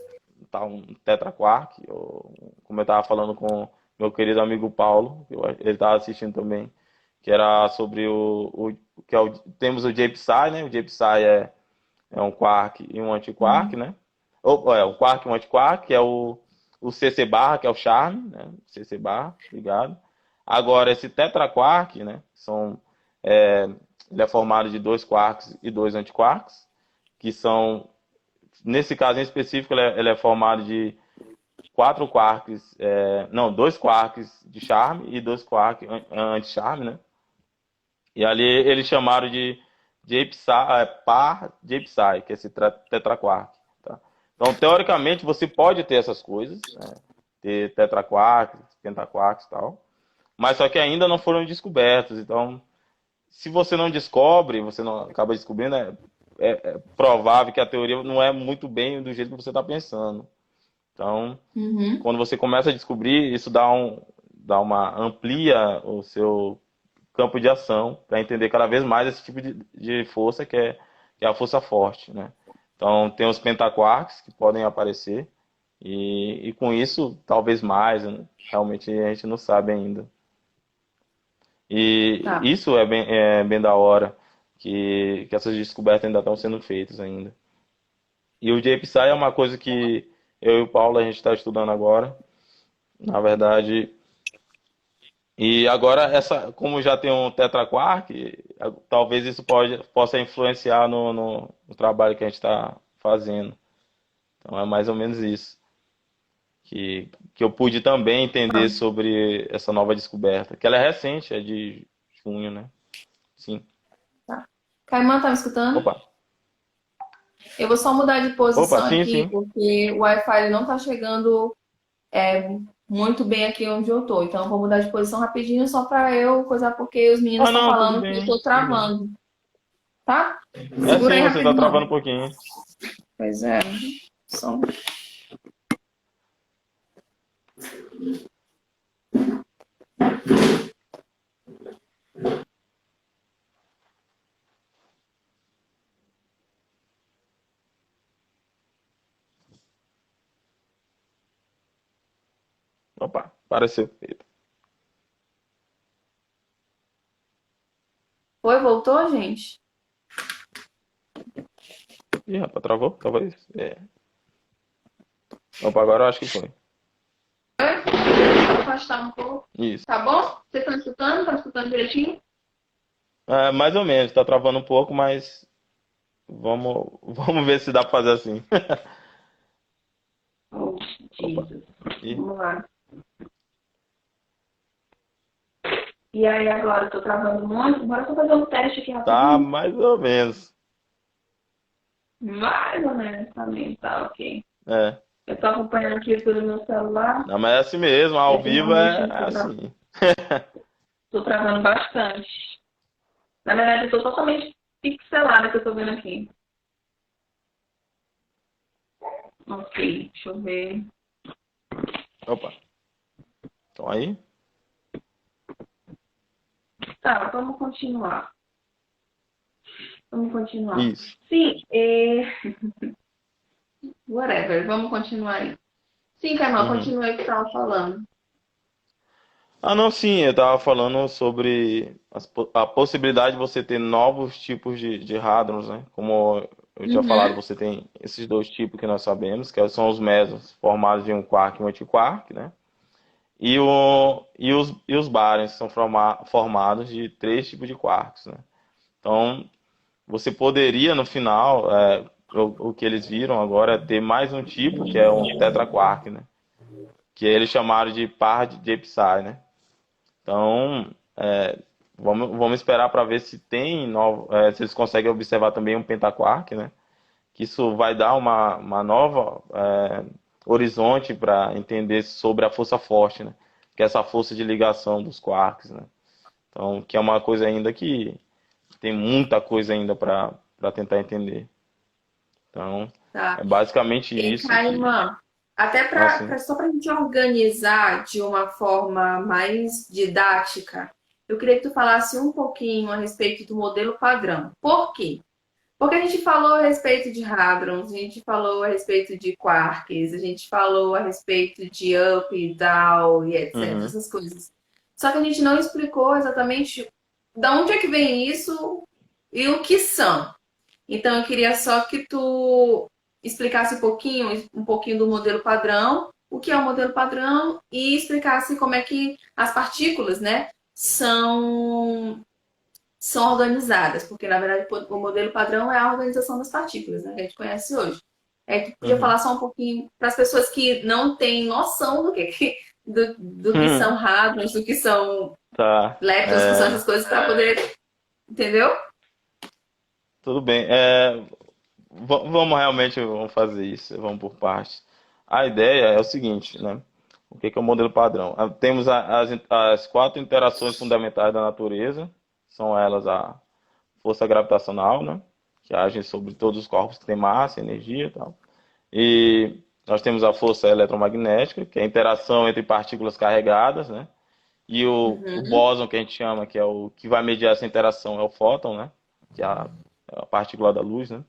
Tá um tetraquark, ou como eu estava falando com meu querido amigo Paulo, ele estava assistindo também, que era sobre temos o JPSI, né? O JPSI é um quark e um antiquark, né? Ou um quark e um antiquark, que é o CC barra, que é o charme, né? CC barra, ligado? Agora, esse tetraquark, né? Ele é formado de dois quarks e dois antiquarks, que são, nesse caso em específico, ele é formado de quatro quarks, não, dois quarks de charme e dois quarks anti-charme, né? E ali eles chamaram de par J-psi, que é esse tetraquark. Tá? Então, teoricamente, você pode ter essas coisas, né? Ter tetraquarks, pentaquarks e tal, mas só que ainda não foram descobertos. Então, se você não descobre, você não acaba descobrindo, é provável que a teoria não é muito bem do jeito que você está pensando. Então, Uhum. quando você começa a descobrir, isso dá uma amplia o seu campo de ação para entender cada vez mais esse tipo de força que é a força forte, né? Então, tem os pentaquarks que podem aparecer e com isso, talvez mais, né? Realmente a gente não sabe ainda. E Tá. isso é bem da hora, que essas descobertas ainda estão sendo feitas ainda. E o JPSI é uma coisa que eu e o Paulo a gente está estudando agora, na verdade. E agora, como já tem um tetraquark, talvez isso possa influenciar no trabalho que a gente está fazendo. Então é mais ou menos isso que eu pude também entender sobre essa nova descoberta, que ela é recente, é de junho, né? Sim. Tá. Caimã, tá me escutando? Opa, Eu vou só mudar de opa, posição sim, aqui, sim. porque o Wi-Fi não tá chegando muito bem aqui onde eu tô. Então, eu vou mudar de posição rapidinho só pra eu coisar, porque os meninos Ah, estão não, tudo falando que eu bem, tô tudo bem. travando, tá? É Segura sim, aí você está travando rapidinho. um pouquinho. Pois é. Só... Opa, apareceu. Oi, voltou, gente? Ih, rapaz, travou? Talvez. Opa, agora eu acho que foi. Vou afastar um pouco. Isso. Tá bom? Vocês estão escutando? Tá escutando direitinho? É, mais ou menos, tá travando um pouco, mas vamos ver se dá pra fazer assim. Oh, Opa. Jesus. Ih, Vamos lá. E aí, agora eu tô travando muito. Bora só fazer um teste aqui tá rapidinho. mais ou menos. Mais ou menos também, tá ok. É. Eu tô acompanhando aqui pelo meu celular. Não, mas é assim mesmo, ao Esse vivo realmente é assim. tô travando bastante. Na verdade, eu tô totalmente pixelada que eu tô vendo aqui. Ok, deixa eu ver. Opa. Então aí? Tá, vamos continuar. Vamos continuar. Isso. Sim, whatever, vamos continuar aí. Sim, Carol, Uhum. continue o que estava falando. Ah, não, sim, eu tava falando sobre a possibilidade de você ter novos tipos de hadrons, né? Como eu tinha falado, Uhum. você tem esses dois tipos que nós sabemos, que são os mesons, formados de um quark e um antiquark, né? E os baryons são formados de três tipos de quarks, né? Então, você poderia, no final, o que eles viram agora é ter mais um tipo, que é um tetraquark, né? Que eles chamaram de par de Psi, né? Então, vamos esperar para ver se tem se eles conseguem observar também um pentaquark, né? que isso vai dar uma nova horizonte para entender sobre a força forte, né? Que é essa força de ligação dos quarks, né? Então, que é uma coisa ainda que tem muita coisa ainda para tentar entender. Então, é Tá? basicamente E, isso que, Kaiman, até assim, só para a gente organizar de uma forma mais didática, eu queria que tu falasse um pouquinho a respeito do modelo padrão. Por quê? Porque a gente falou a respeito de hadrons, a gente falou a respeito de quarks, a gente falou a respeito de up e down e etc, uhum, essas coisas. Só que a gente não explicou exatamente de onde é que vem isso e o que são. Então eu queria só que tu explicasse um pouquinho do modelo padrão, o que é o modelo padrão e explicasse como é que as partículas, né, são organizadas, porque na verdade o modelo padrão é a organização das partículas, né, que a gente conhece hoje. É, tu podia uhum. falar só um pouquinho para as pessoas que não têm noção do que são hadrons, do que são Tá. leptons, que são essas coisas, para poder. Entendeu? Tudo bem. Vamos realmente vamos fazer isso, vamos por partes. A ideia é o seguinte, né? O que que é o modelo padrão? Temos as quatro interações fundamentais da natureza, são elas a força gravitacional, né? Que age sobre todos os corpos que têm massa, energia e tal. E nós temos a força eletromagnética, que é a interação entre partículas carregadas, né? E o Uhum. bóson, que a gente chama, que é o que vai mediar essa interação, é o fóton, né? Que é a partícula da luz, né?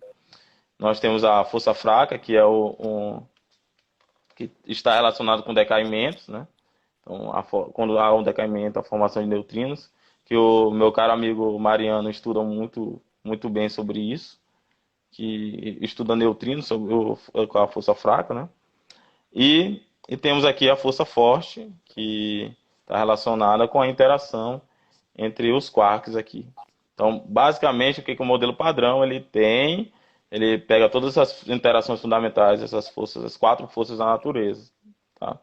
Nós temos a força fraca, que é que está relacionado com decaimentos, né? Então, quando há um decaimento, a formação de neutrinos, que o meu caro amigo Mariano estuda muito bem sobre isso, que estuda neutrinos sobre com a força fraca, né? E temos aqui a força forte, que está relacionada com a interação entre os quarks aqui. Então, basicamente, o que o modelo padrão ele tem, ele pega todas essas interações fundamentais, essas forças, as quatro forças da natureza, tá?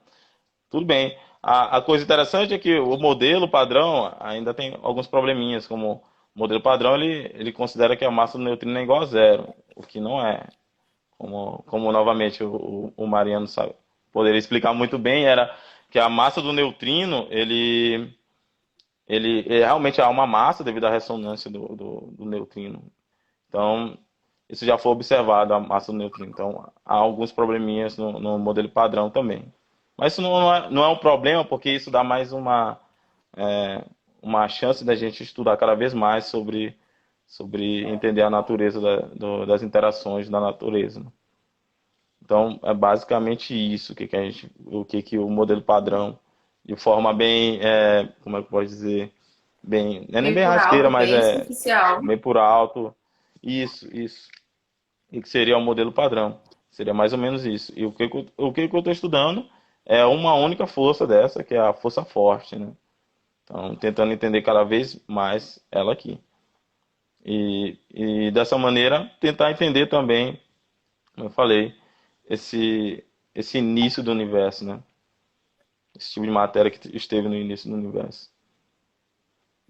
Tudo bem. A coisa interessante é que o modelo padrão ainda tem alguns probleminhas, como o modelo padrão ele considera que a massa do neutrino é igual a zero, o que não é. Como novamente o Mariano sabe, poderia explicar muito bem, era que a massa do neutrino, realmente há uma massa devido à ressonância do neutrino. Então, isso já foi observado, a massa do neutrino. Então, há alguns probleminhas no modelo padrão também. Mas isso não é um problema, porque isso dá mais uma chance da gente estudar cada vez mais sobre entender a natureza das interações da natureza, né? Então, é basicamente isso que o modelo padrão, de forma bem, como é que eu posso dizer, bem, não é nem Bem bem por rasteira, alto, mas bem é superficial. bem por alto. Isso. E que seria o modelo padrão. Seria mais ou menos isso. E o que que eu estou estudando é uma única força dessa, que é a força forte, né? Então, tentando entender cada vez mais ela aqui. E dessa maneira, tentar entender também, como eu falei, esse, esse início do universo, né? Esse tipo de matéria que esteve no início do universo.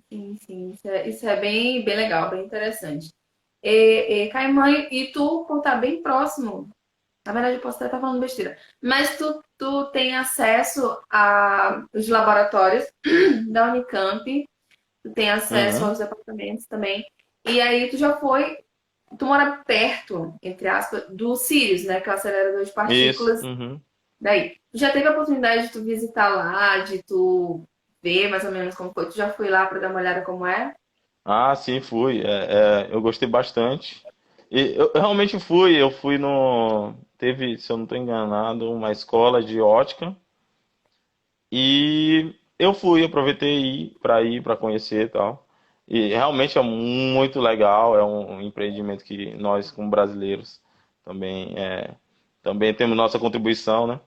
Sim, sim, isso é bem legal, bem interessante. Caimã, e tu, por estar bem próximo, na verdade eu posso até estar falando besteira, mas tu tem acesso aos laboratórios da Unicamp, tu tem acesso Uhum. aos departamentos também, e aí tu mora perto, entre aspas, do Sirius, né, que é o acelerador de Isso. partículas. Uhum. Daí, tu já teve a oportunidade de tu visitar lá, de tu ver mais ou menos como foi? Tu já foi lá para dar uma olhada como é? Ah, sim, fui. Eu gostei bastante. E eu realmente fui. Eu fui no. Teve, se eu não estou enganado, uma escola de ótica. E eu fui, aproveitei ir para conhecer e tal. E realmente é muito legal. É um empreendimento que nós, como brasileiros, também, também temos nossa contribuição, né?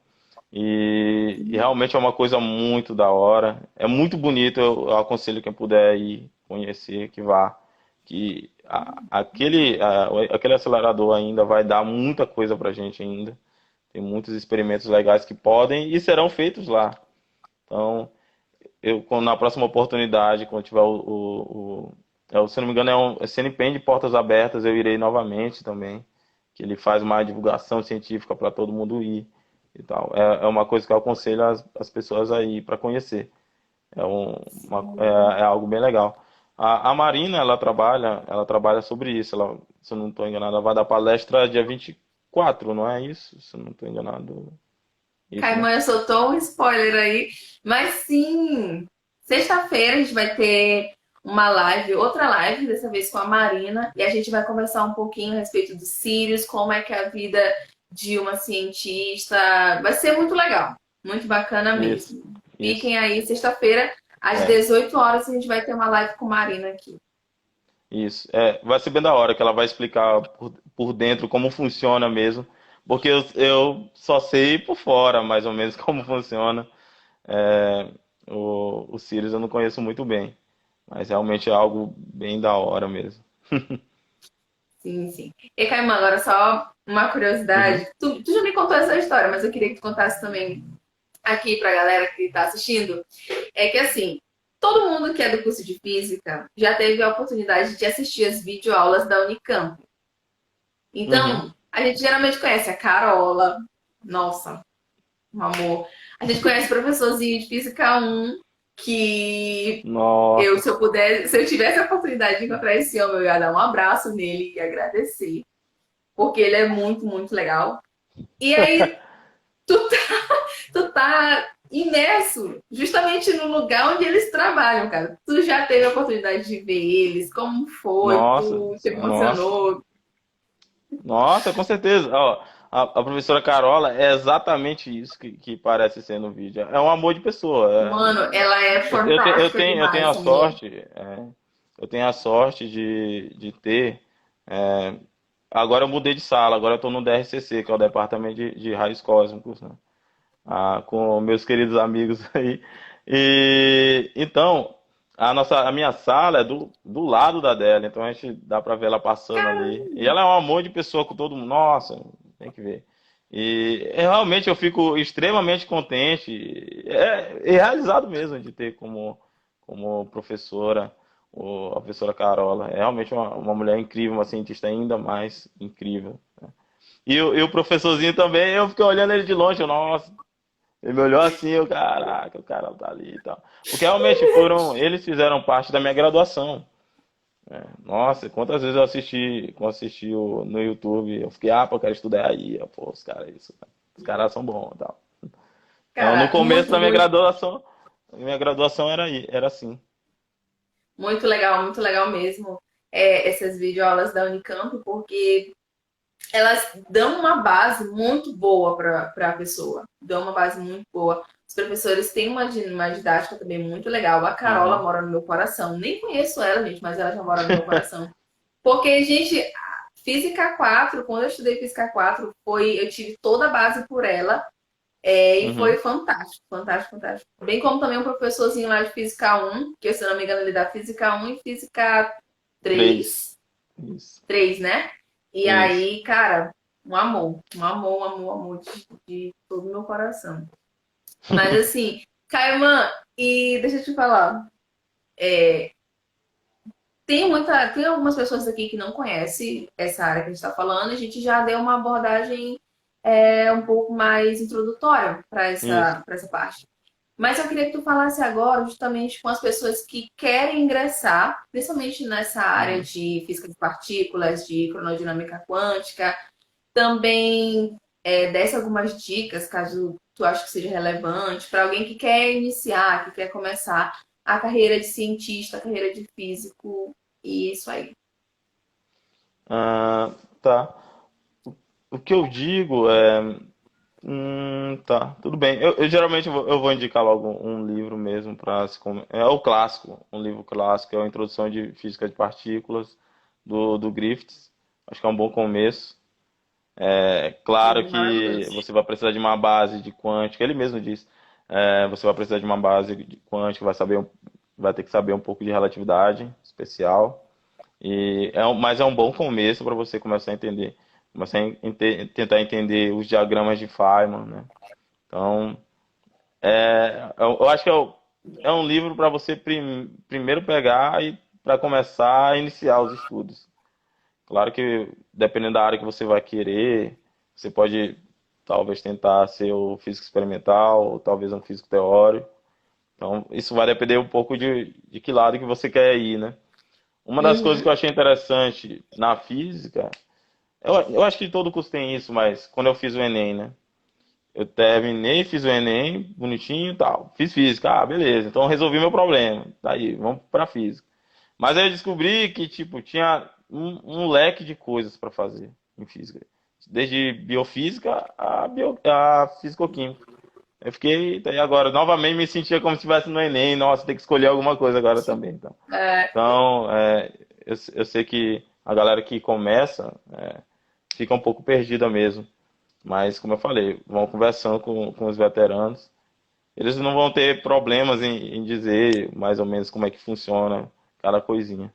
E realmente é uma coisa muito da hora. É muito bonito. Eu aconselho quem puder ir conhecer, que vá. Que aquele acelerador ainda vai dar muita coisa pra gente ainda. Tem muitos experimentos legais que podem e serão feitos lá. Então, na próxima oportunidade, quando tiver se eu não me engano, é CNPq de portas abertas, eu irei novamente também. que ele faz uma divulgação científica para todo mundo ir e tal. É uma coisa que eu aconselho as pessoas a ir para conhecer. É, é algo bem legal. A Marina, ela trabalha sobre isso. Ela, se eu não estou enganado, ela vai dar palestra dia 24, não é isso? Se eu não estou enganado. Isso, né? Caimã soltou um spoiler aí, mas sim, sexta-feira a gente vai ter uma live, outra live, dessa vez com a Marina, e a gente vai conversar um pouquinho a respeito dos Sírios, como é que é a vida de uma cientista. Vai ser muito legal, muito bacana Isso, mesmo. isso. Fiquem aí, sexta-feira, às É, 18 horas, a gente vai ter uma live com a Marina aqui. isso. É, vai ser bem da hora que ela vai explicar por dentro como funciona mesmo. Porque eu só sei por fora, mais ou menos, como funciona. É, o Sirius eu não conheço muito bem. Mas realmente é algo bem da hora mesmo. Sim, sim. E Caimã, agora só uma Uhum, curiosidade. Tu já me contou essa história, mas eu queria que tu contasse também aqui pra galera que tá assistindo. É que assim, todo mundo que é do curso de física já teve a oportunidade de assistir as videoaulas da Unicamp. uhum. Então, a gente geralmente conhece a Carola, nossa, um amor. A gente conhece o professorzinho de Física 1, que eu, Nossa. se eu puder, se eu tivesse a oportunidade de encontrar esse homem, eu ia dar um abraço nele e agradecer, porque ele é muito, muito legal. E aí, tu tá imerso justamente no lugar onde eles trabalham, cara. Tu já teve a oportunidade de ver eles, como foi, Nossa, tu se nossa, emocionou. nossa, com certeza. Ó, a professora Carola é exatamente isso que parece ser no vídeo. É um amor de pessoa. Mano, ela é fantástica Eu tenho demais, a essa mulher. sorte, eu tenho a sorte de ter. é, Agora eu mudei de sala, agora eu estou no DRCC, que é o Departamento de Raios Cósmicos, né? Com meus queridos amigos aí. E então, a minha sala é do lado da dela, então a gente dá pra ver ela passando ali. E ela é um amor de pessoa com todo mundo. Nossa, tem que ver. Realmente eu fico extremamente contente e realizado mesmo de ter como professora a professora Carola. É realmente uma mulher incrível, uma cientista ainda mais incrível. E o professorzinho também, eu fiquei olhando ele de longe, nossa, ele me olhou assim, eu, caraca, o cara tá ali e tal. Porque realmente eles fizeram parte da minha graduação. Nossa, quantas vezes no YouTube, eu fiquei, pô, eu quero estudar aí, pô, os caras são bons e tal. Então, no Cara, começo da minha graduação era aí, era assim. muito legal mesmo essas videoaulas da Unicamp, porque elas dão uma base muito boa para a pessoa. Dão uma base muito boa. Os professores têm uma didática também muito legal. A Carola Uhum. mora no meu coração. Nem conheço ela, gente, mas ela já mora no meu coração. Porque, gente, Física 4, quando eu estudei Física 4, eu tive toda a base por ela. E foi Uhum. fantástico, fantástico, fantástico. Bem como também um professorzinho lá de Física 1, que se eu não me engano ele dá Física 1 e Física Três. 3, Isso. 3, né? E Isso. aí, cara, um amor, um amor, um amor, um amor de todo o meu coração. Mas assim, Caimã, e deixa eu te falar, tem algumas pessoas aqui que não conhecem essa área que a gente está falando, a gente já deu uma abordagem um pouco mais introdutória Isso. para essa parte. Mas eu queria que tu falasse agora justamente com as pessoas que querem ingressar, principalmente nessa área Uhum. de física de partículas, de cronodinâmica quântica, também desse algumas dicas, caso tu ache que seja relevante, para alguém que quer iniciar, que quer começar a carreira de cientista, a carreira de físico, e isso aí. Ah, tá. O que eu digo é. Tá, tudo bem. Eu geralmente eu vou indicar logo um livro mesmo para é o clássico, um livro clássico, é a Introdução de Física de Partículas do Griffiths. Acho que é um bom começo. É claro que Maravilhoso. você vai precisar de uma base de quântica, ele mesmo diz. Você vai precisar de uma base de quântica, vai ter que saber um pouco de relatividade especial. Mas é um bom começo para você começar a entender, começar tentar entender os diagramas de Feynman, né? Então, eu acho que é um livro para você primeiro pegar e para começar a iniciar os estudos. Claro que dependendo da área que você vai querer, você pode talvez tentar ser o físico experimental, ou talvez um físico teórico. Então, isso vai depender um pouco de que lado que você quer ir, né? Uma das coisas que Uhum. eu achei interessante na física, eu acho que todo curso tem isso, mas quando eu fiz o Enem, né? Eu terminei, fiz o Enem, bonitinho e tal. Fiz física, beleza. Então resolvi meu problema. Tá aí, vamos pra física. Mas aí eu descobri que, tipo, tinha um leque de coisas para fazer em física. Desde biofísica a físico-química. Eu fiquei, daí agora, novamente me sentia como se estivesse no Enem. Nossa, tem que escolher alguma coisa agora também. É, Então eu sei que a galera que começa fica um pouco perdida mesmo. Mas, como eu falei, vão conversando com os veteranos. Eles não vão ter problemas em dizer mais ou menos como é que funciona cada coisinha.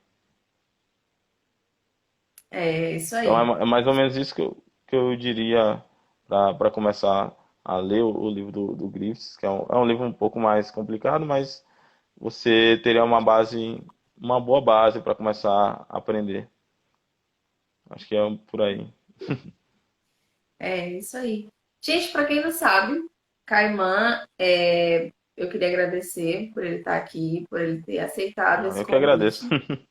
é isso Então aí. é mais ou menos isso que eu diria para começar a ler o livro do Griffiths, que é um livro um pouco mais complicado, mas você teria uma boa base para começar a aprender. Acho que é por aí. É isso aí. Gente, para quem não sabe, Caimã, eu queria agradecer por ele estar aqui, por ele ter aceitado Ah, esse eu que agradeço. convite.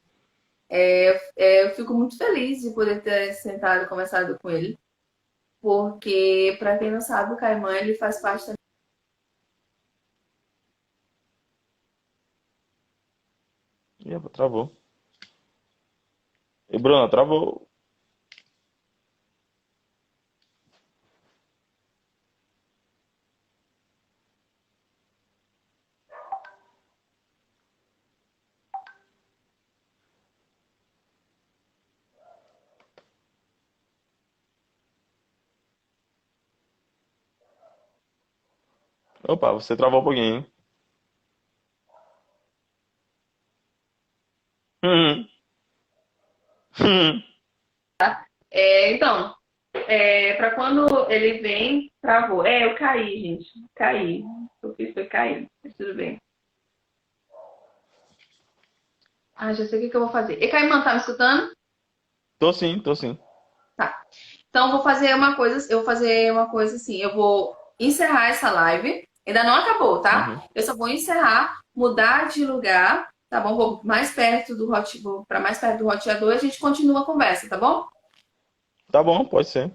Eu fico muito feliz de poder ter sentado e conversado com ele, porque, para quem não sabe, o Caimã ele faz parte da... Ih, travou. E Bruno, travou. Opa, você travou um pouquinho, hein? Hum, hum. Então, para quando ele vem, travou. Eu caí, gente. Caí. O que fiz foi cair. Mas tudo bem. Ah, já sei o que eu vou fazer. E Caimã, tá me escutando? Tô sim, tô sim. Tá. Então, eu vou fazer uma coisa assim, eu vou encerrar essa live. Ainda não acabou, tá? Uhum. Eu só vou encerrar, mudar de lugar, tá bom? Vou mais perto do vou para mais perto do roteador e a gente continua a conversa, tá bom? Tá bom, pode ser.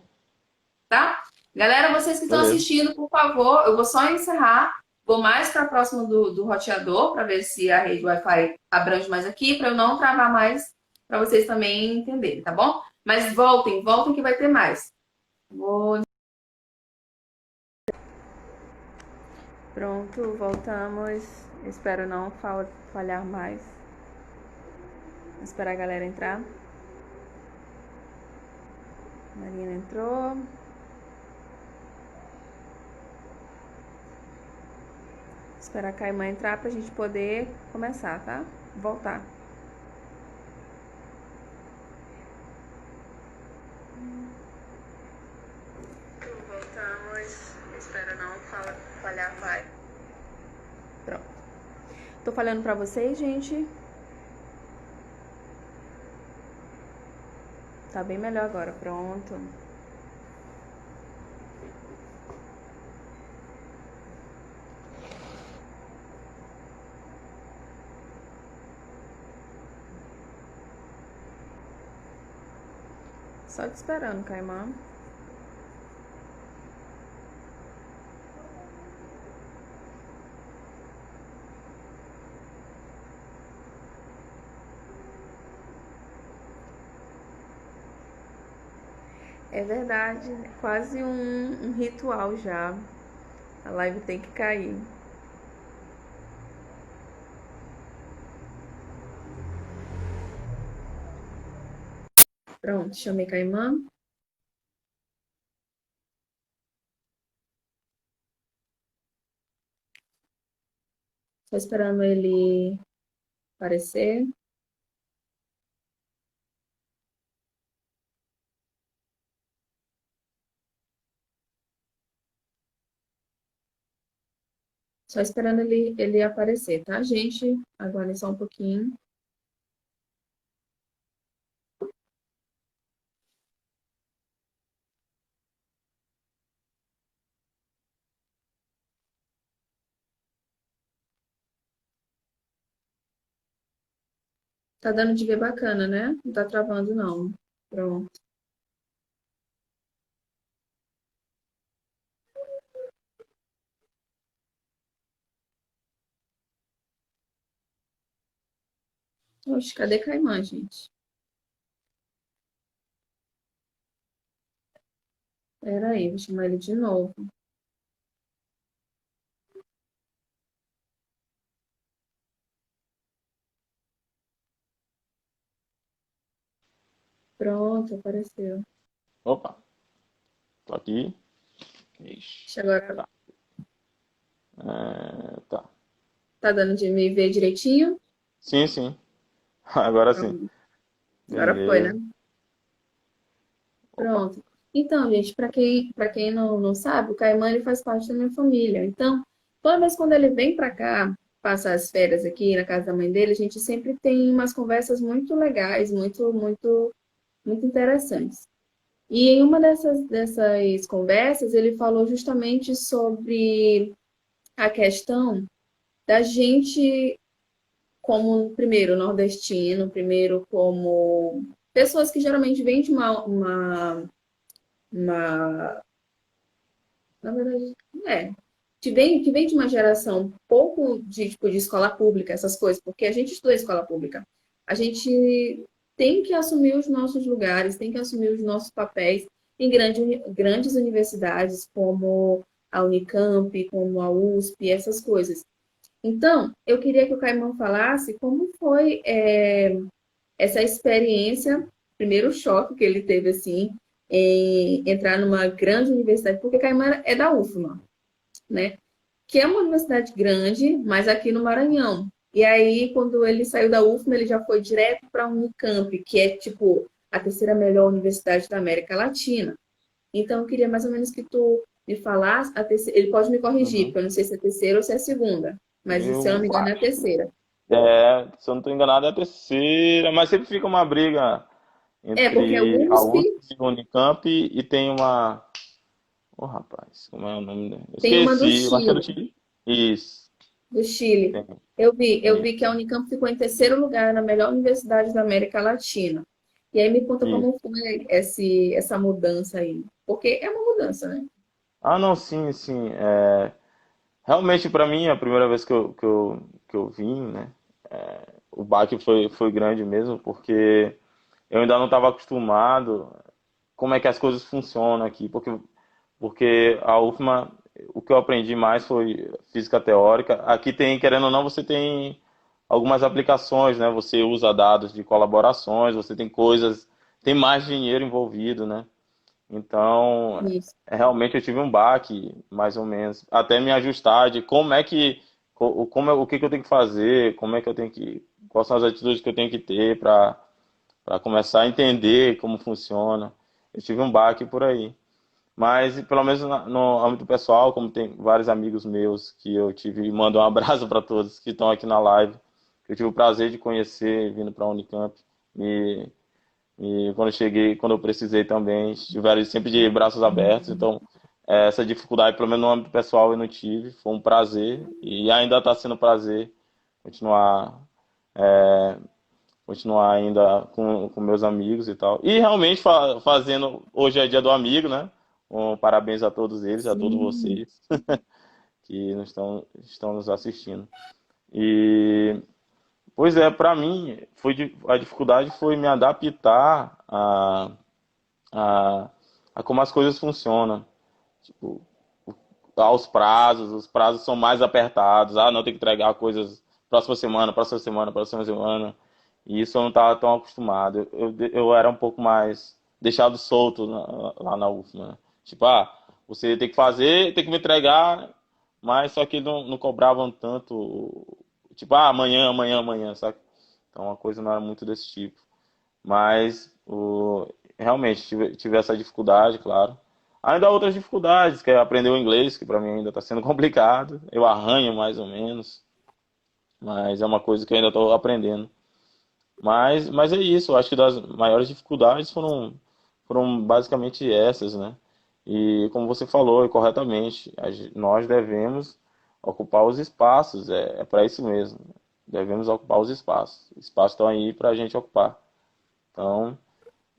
Tá? Galera, vocês que estão Beleza. assistindo, por favor, eu vou só encerrar, vou mais para próximo do roteador para ver se a rede Wi-Fi abrange mais aqui, para eu não travar mais, para vocês também entenderem, tá bom? Mas voltem, voltem que vai ter mais. Vou Pronto, voltamos. Espero não falhar mais. Vou esperar a galera entrar. Marina entrou. Esperar a Caimã entrar pra gente poder começar, tá? Voltar. Voltamos. Espero não falhar mais. Pronto. Tô falando pra vocês, gente. Tá bem melhor agora. Pronto. Só te esperando, Caimã. É verdade, quase um ritual já. A live tem que cair. Pronto, chamei Caimã. Tô esperando ele aparecer. Só esperando ele aparecer, tá, gente? Aguardem só um pouquinho. Tá dando de ver bacana, né? Não tá travando, não. Pronto. Oxe, cadê Caimã, gente? Pera aí, vou chamar ele de novo. Pronto, apareceu. Opa, tô aqui. Ixi, Deixa agora. tá. Tá. Tá dando de me ver direitinho? Sim, sim. Agora sim. Pronto. Agora foi, né? Beleza. Opa. Pronto. Então, gente, para quem não sabe, o Caimã ele faz parte da minha família. Então, toda vez quando ele vem para cá, passar as férias aqui na casa da mãe dele, a gente sempre tem umas conversas muito legais, muito interessantes. E em uma dessas conversas, ele falou justamente sobre a questão da gente como, primeiro, nordestino, primeiro como pessoas que geralmente vêm de uma na verdade, que vem de uma geração pouco de, tipo, de escola pública, essas coisas, porque a gente estuda em escola pública. A gente tem que assumir os nossos lugares, tem que assumir os nossos papéis em grandes universidades, como a Unicamp, como a USP, essas coisas. Então, eu queria que o Caimão falasse como foi essa experiência, primeiro choque que ele teve, assim, em entrar numa grande universidade, porque Caimão é da UFMA, né? Que é uma universidade grande, mas aqui no Maranhão. E aí, quando ele saiu da UFMA, ele já foi direto para a Unicamp, que é, tipo, a terceira melhor universidade da América Latina. Então, eu queria mais ou menos que tu me falasse, ele pode me corrigir, Uhum. porque eu não sei se é a terceira ou se é a segunda, mas se eu não Eu me engano é a terceira. Se eu não estou enganado, é a terceira, mas sempre fica uma briga É, porque a entre a USP USP e a Unicamp e tem uma. Ô, rapaz, como é o nome dela? tem uma do Esqueci, eu acho que é do Chile. Chile. Isso, Do Chile. tem, Eu vi que a tem. Unicamp ficou em terceiro lugar na melhor universidade da América Latina. E aí me conta Isso. como foi essa mudança aí. Porque é uma mudança, né? Ah, não, sim, sim. Realmente, para mim, a primeira vez que eu vim, né? O baque foi grande mesmo, porque eu ainda não estava acostumado como é que as coisas funcionam aqui, porque a UFMA, o que eu aprendi mais foi física teórica. Aqui tem, querendo ou não, você tem algumas aplicações, né? Você usa dados de colaborações, você tem coisas, tem mais dinheiro envolvido, né? Então, Isso. realmente eu tive um baque, mais ou menos, até me ajustar de como é que, o que que eu tenho que fazer, como é que eu tenho que, quais são as atitudes que eu tenho que ter para começar a entender como funciona. Eu tive um baque por aí. Mas, pelo menos no âmbito pessoal, como tem vários amigos meus que eu tive, e mando um abraço para todos que estão aqui na live, que eu tive o prazer de conhecer vindo para a Unicamp. E, e quando eu cheguei, quando eu precisei também, estiveram sempre de braços abertos. Então, essa dificuldade, pelo menos no âmbito pessoal, eu não tive. Foi um prazer e ainda está sendo um prazer continuar ainda com meus amigos e tal. E realmente fazendo, hoje é dia do amigo, né? Parabéns a todos eles, a todos Sim. vocês que estão nos assistindo. E, pois é, para mim, a dificuldade foi me adaptar a, a como as coisas funcionam. Tipo, aos prazos, os prazos são mais apertados. Ah, não, tem que entregar coisas próxima semana, próxima semana, próxima semana. E isso eu não estava tão acostumado. Eu era um pouco mais deixado solto lá na UFMA, né? Tipo, você tem que fazer, tem que me entregar, mas só que não cobravam tanto. Tipo, amanhã, amanhã, amanhã, sabe? Então a coisa não era muito desse tipo. Mas realmente tive essa dificuldade, claro. Ainda há outras dificuldades, que é aprender o inglês, que para mim ainda está sendo complicado. Eu arranho mais ou menos, mas é uma coisa que eu ainda estou aprendendo. Mas é isso, eu acho que das maiores dificuldades foram basicamente essas, né? E como você falou, e corretamente, nós devemos ocupar os espaços, é para isso mesmo. devemos ocupar os espaços. Os espaços estão aí para a gente ocupar. Então,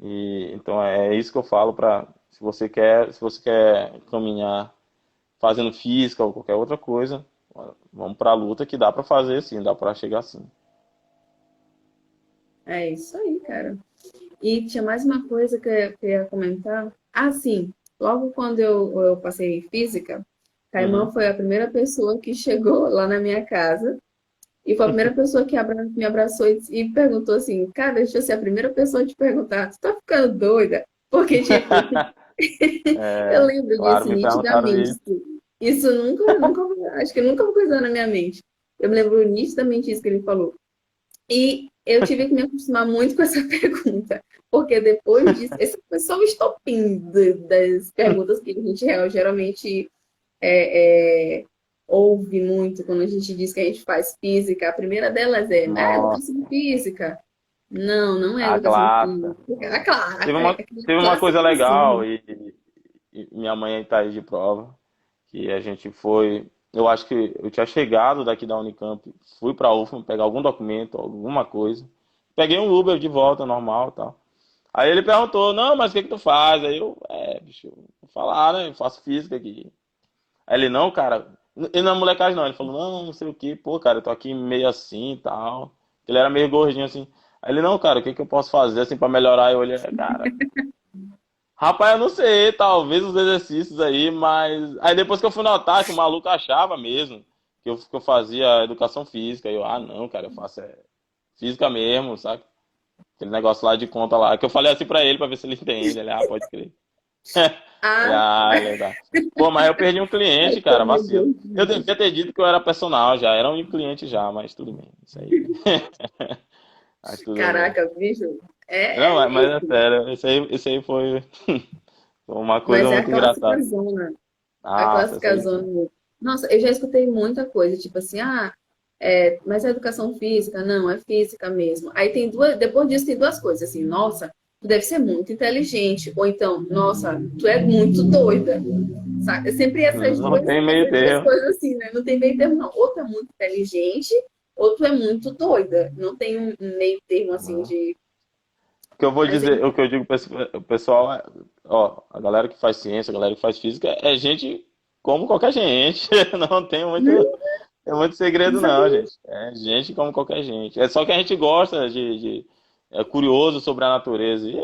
então é isso que eu falo para se você quer caminhar fazendo física ou qualquer outra coisa, vamos para a luta que dá para fazer sim, dá para chegar sim. É isso aí, cara. E tinha mais uma coisa que eu ia comentar. Ah, sim. Logo quando eu passei em física, Caimã Uhum. foi a primeira pessoa que chegou lá na minha casa e foi a primeira pessoa que me abraçou e perguntou assim, cara, deixa eu ser a primeira pessoa a te perguntar, tu tá ficando doida? Porque, tipo, eu É, lembro claro, disso me perguntaram nitidamente. isso. Isso nunca, acho que nunca ficou coisando na minha mente. Eu me lembro nitidamente isso que ele falou. E eu tive que me acostumar muito com essa pergunta, porque depois disso, esse foi só o estopim das perguntas que a gente geralmente é, é, ouve muito quando a gente diz que a gente faz física. A primeira delas é educação Nossa, física. Não, não é a educação clássica. física. A Teve uma coisa legal classificação. e minha mãe está aí de prova, que a gente foi, eu acho que eu tinha chegado daqui da Unicamp, fui para a UFMA pegar algum documento, alguma coisa. Peguei um Uber de volta, normal, e tal. Aí ele perguntou, não, mas o que que tu faz? Aí eu, bicho, vou falar, né? Eu faço física aqui. Aí ele, não, cara, ele não é molecagem não, ele falou, não, não sei o que, pô, cara, eu tô aqui meio assim e tal. Ele era meio gordinho assim. Aí ele, não, cara, o que que eu posso fazer assim pra melhorar? Eu olhei, cara, rapaz, eu não sei, talvez os exercícios aí, mas. Aí depois que eu fui notar que o maluco achava mesmo que eu fazia educação física, aí eu, não, cara, eu faço física mesmo, sabe? Aquele negócio lá de conta lá, que eu falei assim pra ele, pra ver se ele entende. Ele, pode crer. Ele, Ah, ele é da. Pô, mas eu perdi um cliente, cara, como vacilo. Eu gordinho. devia ter dito que eu era personal já, era um cliente já, mas tudo bem, isso aí. Mas tudo bem. Caraca, bicho. Não, mas é Enfim. sério, isso aí foi uma coisa Mas é a muito engraçada. clássica zona. A Nossa, isso clássica aí foi. zona. Nossa, eu já escutei muita coisa, tipo assim, mas é educação física? Não, é física mesmo. Aí tem duas, depois disso tem duas coisas, assim, nossa, tu deve ser muito inteligente, ou então, nossa, tu é muito doida. Sabe? É sempre Não tem meio essas duas termo. coisas assim, né? Não tem meio termo, não. Ou tu é muito inteligente, ou tu é muito doida. Não tem um meio termo assim Não. de. O que eu vou Mas dizer, o que enfim, eu digo para o pessoal ó, a galera que faz ciência, a galera que faz física, é gente como qualquer gente. Não tem muito segredo não, exatamente. gente. É gente como qualquer gente. É só que a gente gosta é curioso sobre a natureza. E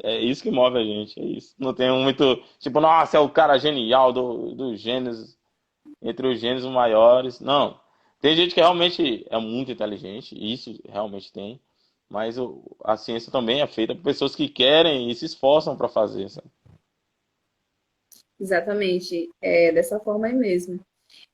é isso que move a gente, é isso. Não tem muito, tipo, nossa, é o cara genial dos gênios, entre os gênios maiores. Não. Tem gente que realmente é muito inteligente, isso realmente tem. Mas a ciência também é feita por pessoas que querem e se esforçam para fazer, sabe? Exatamente. É dessa forma aí mesmo.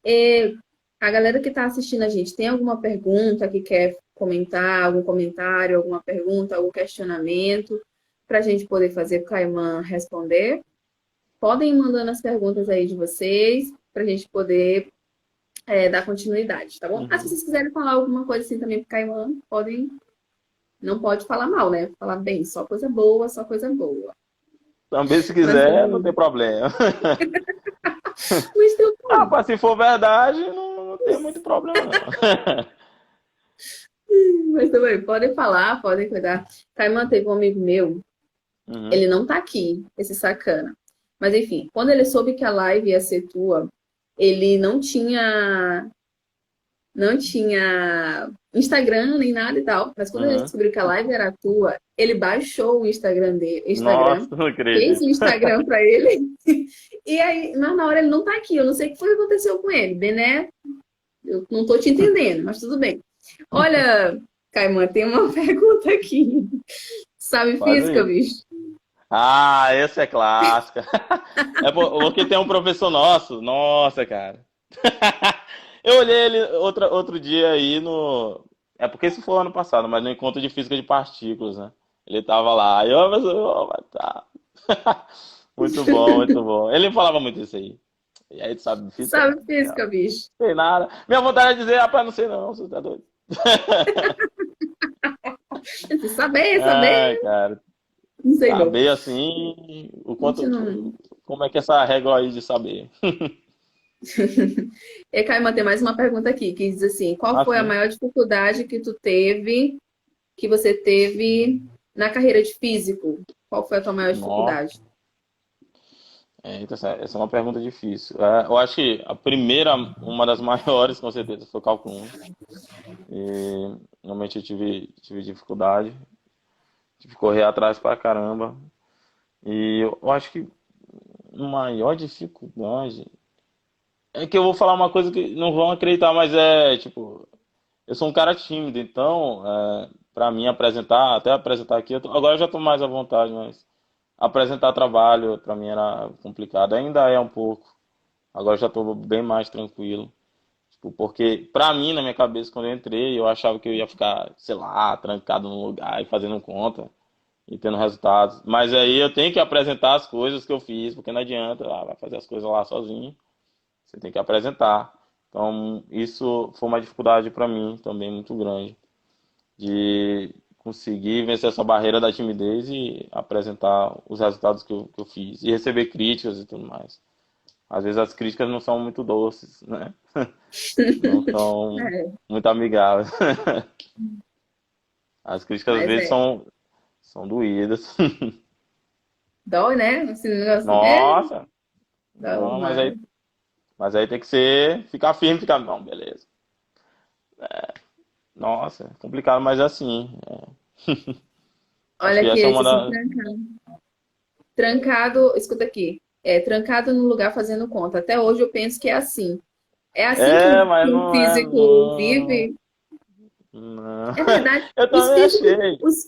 E a galera que está assistindo a gente, tem alguma pergunta que quer comentar, algum comentário, alguma pergunta, algum questionamento, para a gente poder fazer o Caimã responder? Podem ir mandando as perguntas aí de vocês, para a gente poder dar continuidade, tá bom? Ah, se Uhum. vocês quiserem falar alguma coisa assim também pro Caimã, podem. Não pode falar mal, né? Falar bem, só coisa boa, só coisa boa. Também, se Mas quiser, não tem também. problema. Mas também. Rapaz, se for verdade, não tem muito problema, não. Mas também, podem falar, podem cuidar. Caimã teve um amigo meu, Uhum. ele não tá aqui, esse sacana. Mas enfim, quando ele soube que a live ia ser tua, ele não tinha Instagram nem nada e tal. Mas quando ele Uhum. descobriu que a live era tua, ele baixou o Instagram dele, Instagram, Nossa, não fez o acredito. Instagram pra ele. E aí, mas na hora ele não tá aqui. Eu não sei o que foi que aconteceu com ele. Bené, eu não tô te entendendo, mas tudo bem. Olha, Caimã, tem uma pergunta aqui. Sabe Pode física, ir. bicho? Essa é clássica. Porque tem um professor nosso. Nossa, cara. Eu olhei ele outro dia aí no. É porque isso foi ano passado, mas no encontro de física de partículas, né? Ele tava lá. E eu, mas, vai tá. Muito bom, muito bom. Ele falava muito isso aí. E aí, tu sabe, física? Sabe Não física, bicho? sei nada. Minha vontade é dizer, rapaz, não sei não, você tá doido. Eu disse, saber, Ai, saber, cara. não sei não. Saber assim, o A gente quanto, não. como é que é essa régua aí de saber? E Caima, tem mais uma pergunta aqui que diz assim: qual foi a Assim, maior dificuldade que que você teve na carreira de físico? Qual foi a tua maior nossa. dificuldade? Então, essa é uma pergunta difícil. Eu acho que a primeira, uma das maiores, com certeza, foi o cálculo 1. E realmente eu tive dificuldade, tive que correr atrás pra caramba. E eu acho que a maior dificuldade é que eu vou falar uma coisa que não vão acreditar, mas é tipo, eu sou um cara tímido, então, pra mim apresentar, até apresentar aqui, agora eu já tô mais à vontade, mas apresentar trabalho pra mim era complicado, ainda é um pouco. Agora eu já tô bem mais tranquilo. Tipo, porque pra mim, na minha cabeça, quando eu entrei, eu achava que eu ia ficar, sei lá, trancado num lugar e fazendo conta e tendo resultados. Mas aí eu tenho que apresentar as coisas que eu fiz, porque não adianta, vai fazer as coisas lá sozinho. Você tem que apresentar. Então, isso foi uma dificuldade pra mim também muito grande, de conseguir vencer essa barreira da timidez e apresentar os resultados que eu fiz e receber críticas e tudo mais. Às vezes as críticas não são muito doces, né? Não são É, muito amigáveis. As críticas às mas vezes é, são doídas. dói, né? Esse negócio, Nossa, dói não, demais. mas aí tem que ser, ficar firme, ficar, não, beleza. Nossa, é complicado, mas é assim. Acho Olha que aqui, essa é ele disse uma assim, das. trancado, escuta aqui, trancado no lugar fazendo conta. Até hoje eu penso que é assim. É assim que É, mas que um não é, físico não. vive. Não. É verdade. Eu também achei. Os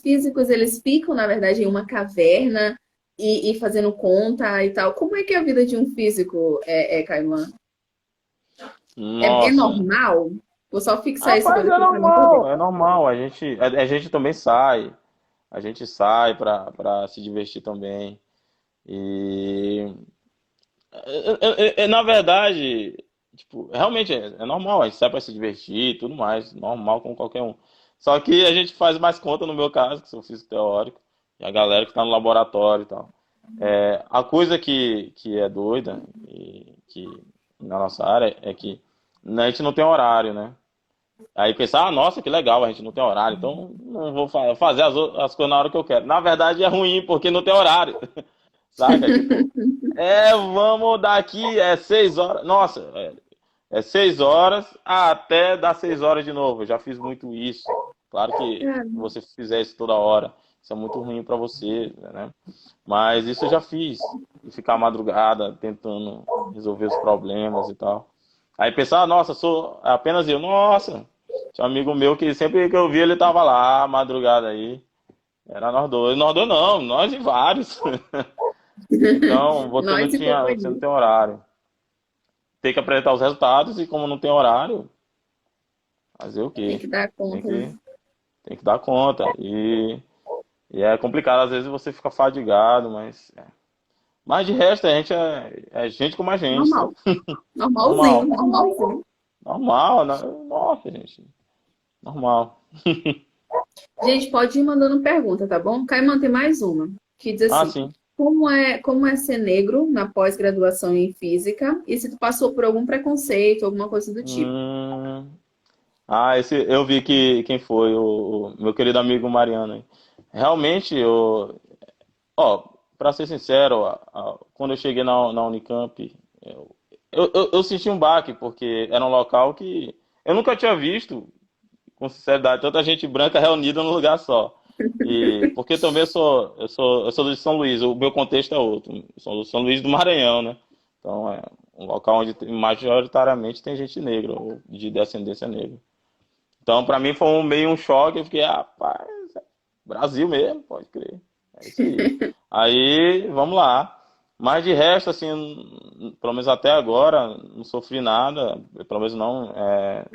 físicos, eles ficam, na verdade, em uma caverna e fazendo conta e tal. Como é que é a vida de um físico, Caimã? É Nossa. normal? Vou só fixar isso para Rapaz, é depois para não perder. normal, é normal. A gente também sai. A gente sai pra se divertir também. E na verdade, tipo, realmente é normal, a gente sai pra se divertir e tudo mais, normal como qualquer um. Só que a gente faz mais conta no meu caso, que sou físico teórico, e a galera que tá no laboratório e tal. A coisa que é doida, e que na nossa área, é que a gente não tem horário, né? Aí pensar, nossa, que legal, a gente não tem horário, então não vou fazer as coisas na hora que eu quero. Na verdade é ruim, porque não tem horário, saca? Tipo, vamos daqui, 6 horas. Nossa, é 6 horas até dar 6 horas de novo. Eu já fiz muito isso. Claro que Ah, você fizer isso toda hora, isso é muito ruim pra você, né? Mas isso eu já fiz. E ficar madrugada tentando resolver os problemas e tal. Aí pensar, nossa, sou apenas eu. Nossa, tinha um amigo meu que sempre que eu via ele tava lá, madrugada aí. Era nós dois. Nós dois não, nós e vários. Então, nós e você não companhia. tem horário. Tem que apresentar os resultados e como não tem horário, fazer o Tem quê? que dar Tem conta, né? que, tem que dar conta. E é complicado, às vezes você fica fadigado, mas de resto a gente é gente como a gente, sabe? Normal. Normalzinho, Normal. normalzinho. Normal, né? Nossa, gente. Normal. Gente, pode ir mandando pergunta, tá bom? Caimã tem mais uma, que diz Ah, assim: sim. como é ser negro na pós-graduação em física? E se tu passou por algum preconceito, alguma coisa do tipo? Hum, esse eu vi que quem foi, o meu querido amigo Mariano aí. Realmente, ó, pra ser sincero, quando eu cheguei na Unicamp, eu senti um baque, porque era um local que eu nunca tinha visto, com sinceridade, tanta gente branca reunida num lugar só. E porque também eu sou de São Luís, o meu contexto é outro. Eu sou do São Luís do Maranhão, né? Então é um local onde majoritariamente tem gente negra, ou de descendência negra. Então, pra mim foi meio um choque, eu fiquei, rapaz, Brasil mesmo, pode crer. É isso aí. Aí, vamos lá. Mas de resto, assim, pelo menos até agora, não sofri nada, pelo menos não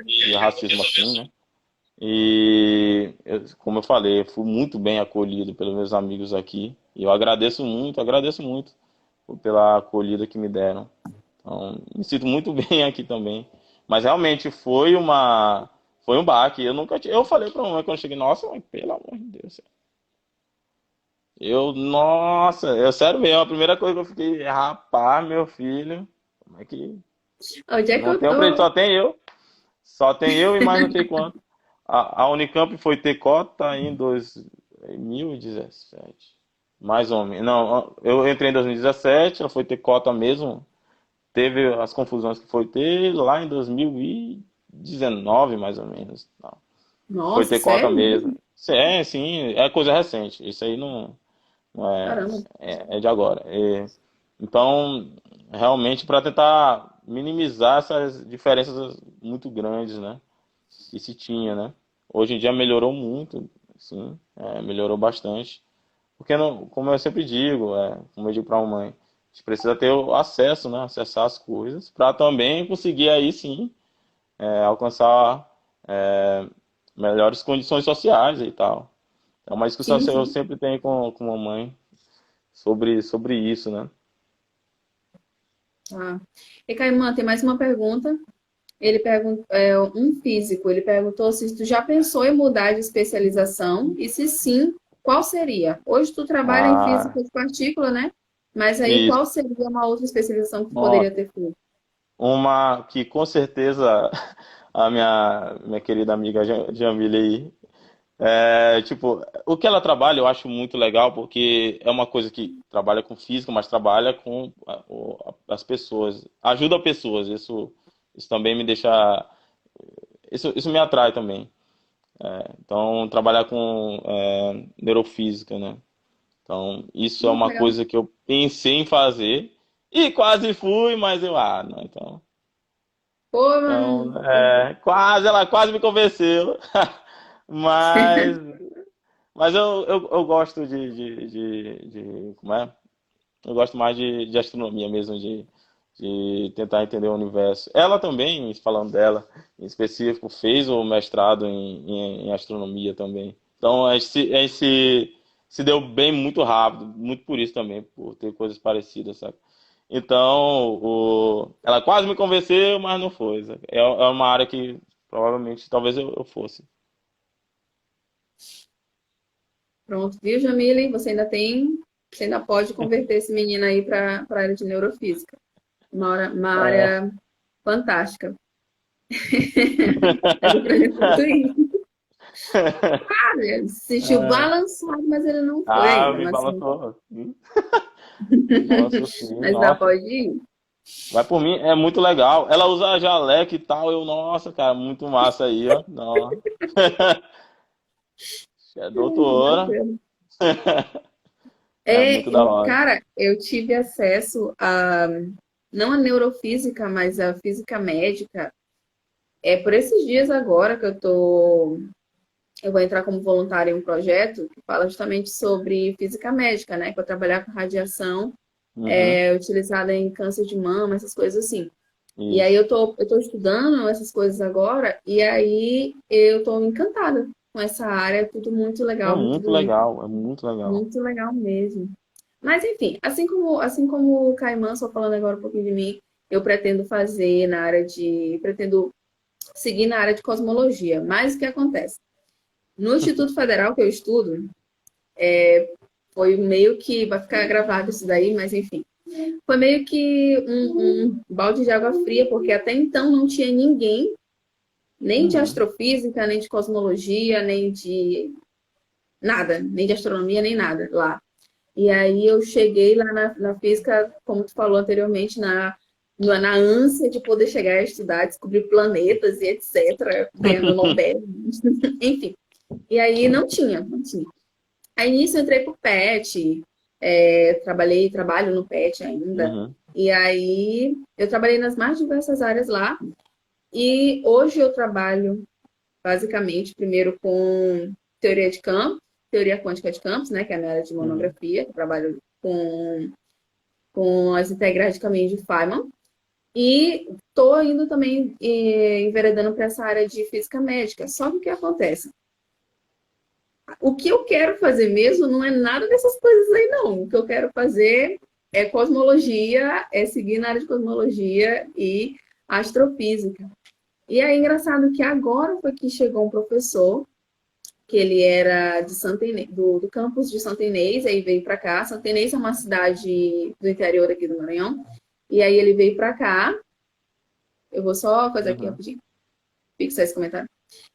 de racismo assim, né? E, como eu falei, eu fui muito bem acolhido pelos meus amigos aqui. E eu agradeço muito pela acolhida que me deram. Então, me sinto muito bem aqui também. Mas realmente foi um baque. Eu falei pra mamãe quando eu cheguei, nossa, mãe, pelo amor de Deus. Nossa, sério mesmo, a primeira coisa que eu fiquei, rapaz, meu filho. É que Onde é que não eu tem um preço, tô? só tem eu. Só tem eu e mais não sei quanto. A Unicamp foi ter cota em 2017. Mais ou menos. Não, eu entrei em 2017, ela foi ter cota mesmo. Teve as confusões que foi ter lá em 2019, mais ou menos. Não, foi Nossa, ter cota sério? mesmo. É, sim, é coisa recente. Isso aí não Caramba. é de agora. Então, realmente, para tentar minimizar essas diferenças muito grandes, né? Que se tinha, né? Hoje em dia melhorou muito, sim, melhorou bastante. Porque, não, como eu sempre digo, como eu digo para a mãe, a gente precisa ter o acesso, né? Acessar as coisas, para também conseguir aí sim alcançar melhores condições sociais e tal. É uma discussão Sim, que eu sim. sempre tenho com a mamãe sobre isso, né? Ah. E Caimã, tem mais uma pergunta. Ele perguntou, um físico, ele perguntou se tu já pensou em mudar de especialização e se sim, qual seria? Hoje tu trabalha em Ah, física de partícula, né? Mas aí isso. qual seria uma outra especialização que tu Nossa, poderia ter feito? uma que com certeza a minha querida amiga Jamile aí, tipo, o que ela trabalha eu acho muito legal porque é uma coisa que trabalha com física, mas trabalha com as pessoas, ajuda pessoas. Isso também me deixa, isso me atrai também. Então, trabalhar com neurofísica, né? Então, isso é uma Legal. coisa que eu pensei em fazer e quase fui, mas não, Pô, então, mano. quase, ela quase me convenceu, mas, mas eu gosto como é? Eu gosto mais de astronomia mesmo, de tentar entender o universo. Ela também, falando dela em específico, fez o mestrado em astronomia também. Então a gente se deu bem muito rápido, muito por isso também, por ter coisas parecidas, sabe? Então, ela quase me convenceu, mas não foi, sabe? É uma área que provavelmente talvez eu fosse. Pronto, viu, Jamile? Você ainda pode converter esse menino aí para a área de neurofísica. Uma É. área fantástica. Ele apresentou isso. Cara, ele se sentiu balançado, mas ele não foi Ah, ainda. me Mas, sim. balançou. Nossa, sim, Mas dá nossa. pode ir. Mas por mim é muito legal. Ela usa jaleco e tal. Nossa, cara, muito massa aí, ó. Não. É Ai, que doutora. bacana. É muito da hora. Cara, eu tive acesso a, não a neurofísica, mas a física médica. É por esses dias agora que eu vou entrar como voluntária em um projeto que fala justamente sobre física médica, né? Para trabalhar com radiação Uhum, utilizada em câncer de mama, essas coisas assim. E aí isso. eu tô estudando essas coisas agora, e aí eu tô encantada com essa área, tudo muito É legal, muito muito bonito, legal, é muito legal. muito legal mesmo. Mas enfim, assim como o Caimã, só falando agora um pouquinho de mim, eu pretendo seguir na área de cosmologia. Mas o que acontece? No Instituto Federal que eu estudo, foi meio que, vai ficar gravado isso daí, mas enfim, foi meio que um balde de água fria, porque até então não tinha ninguém, nem de Uhum. astrofísica, nem de cosmologia, nem de nada, nem de astronomia, nem nada lá. E aí eu cheguei lá na física, como tu falou anteriormente, na ânsia de poder chegar a estudar, descobrir planetas e etc., ganhando Nobel, enfim. E aí não tinha. Aí nisso eu entrei pro PET, trabalho no PET ainda. Uhum. E aí eu trabalhei nas mais diversas áreas lá. E hoje eu trabalho basicamente primeiro com teoria de campos, teoria quântica de campos, né, que é a minha área de Uhum. monografia, que eu trabalho com as integrais de caminho de Feynman. E estou indo também enveredando para essa área de física médica. Só que o que acontece? O que eu quero fazer mesmo não é nada dessas coisas aí, não. O que eu quero fazer é cosmologia, é seguir na área de cosmologia e astrofísica. E é engraçado que agora foi que chegou um professor, que ele era de Santa Inês, do campus de Santa Inês, aí veio para cá. Santa Inês é uma cidade do interior aqui do Maranhão. E aí ele veio pra cá. Eu vou só fazer aqui Uhum. rapidinho, fixar esse comentário.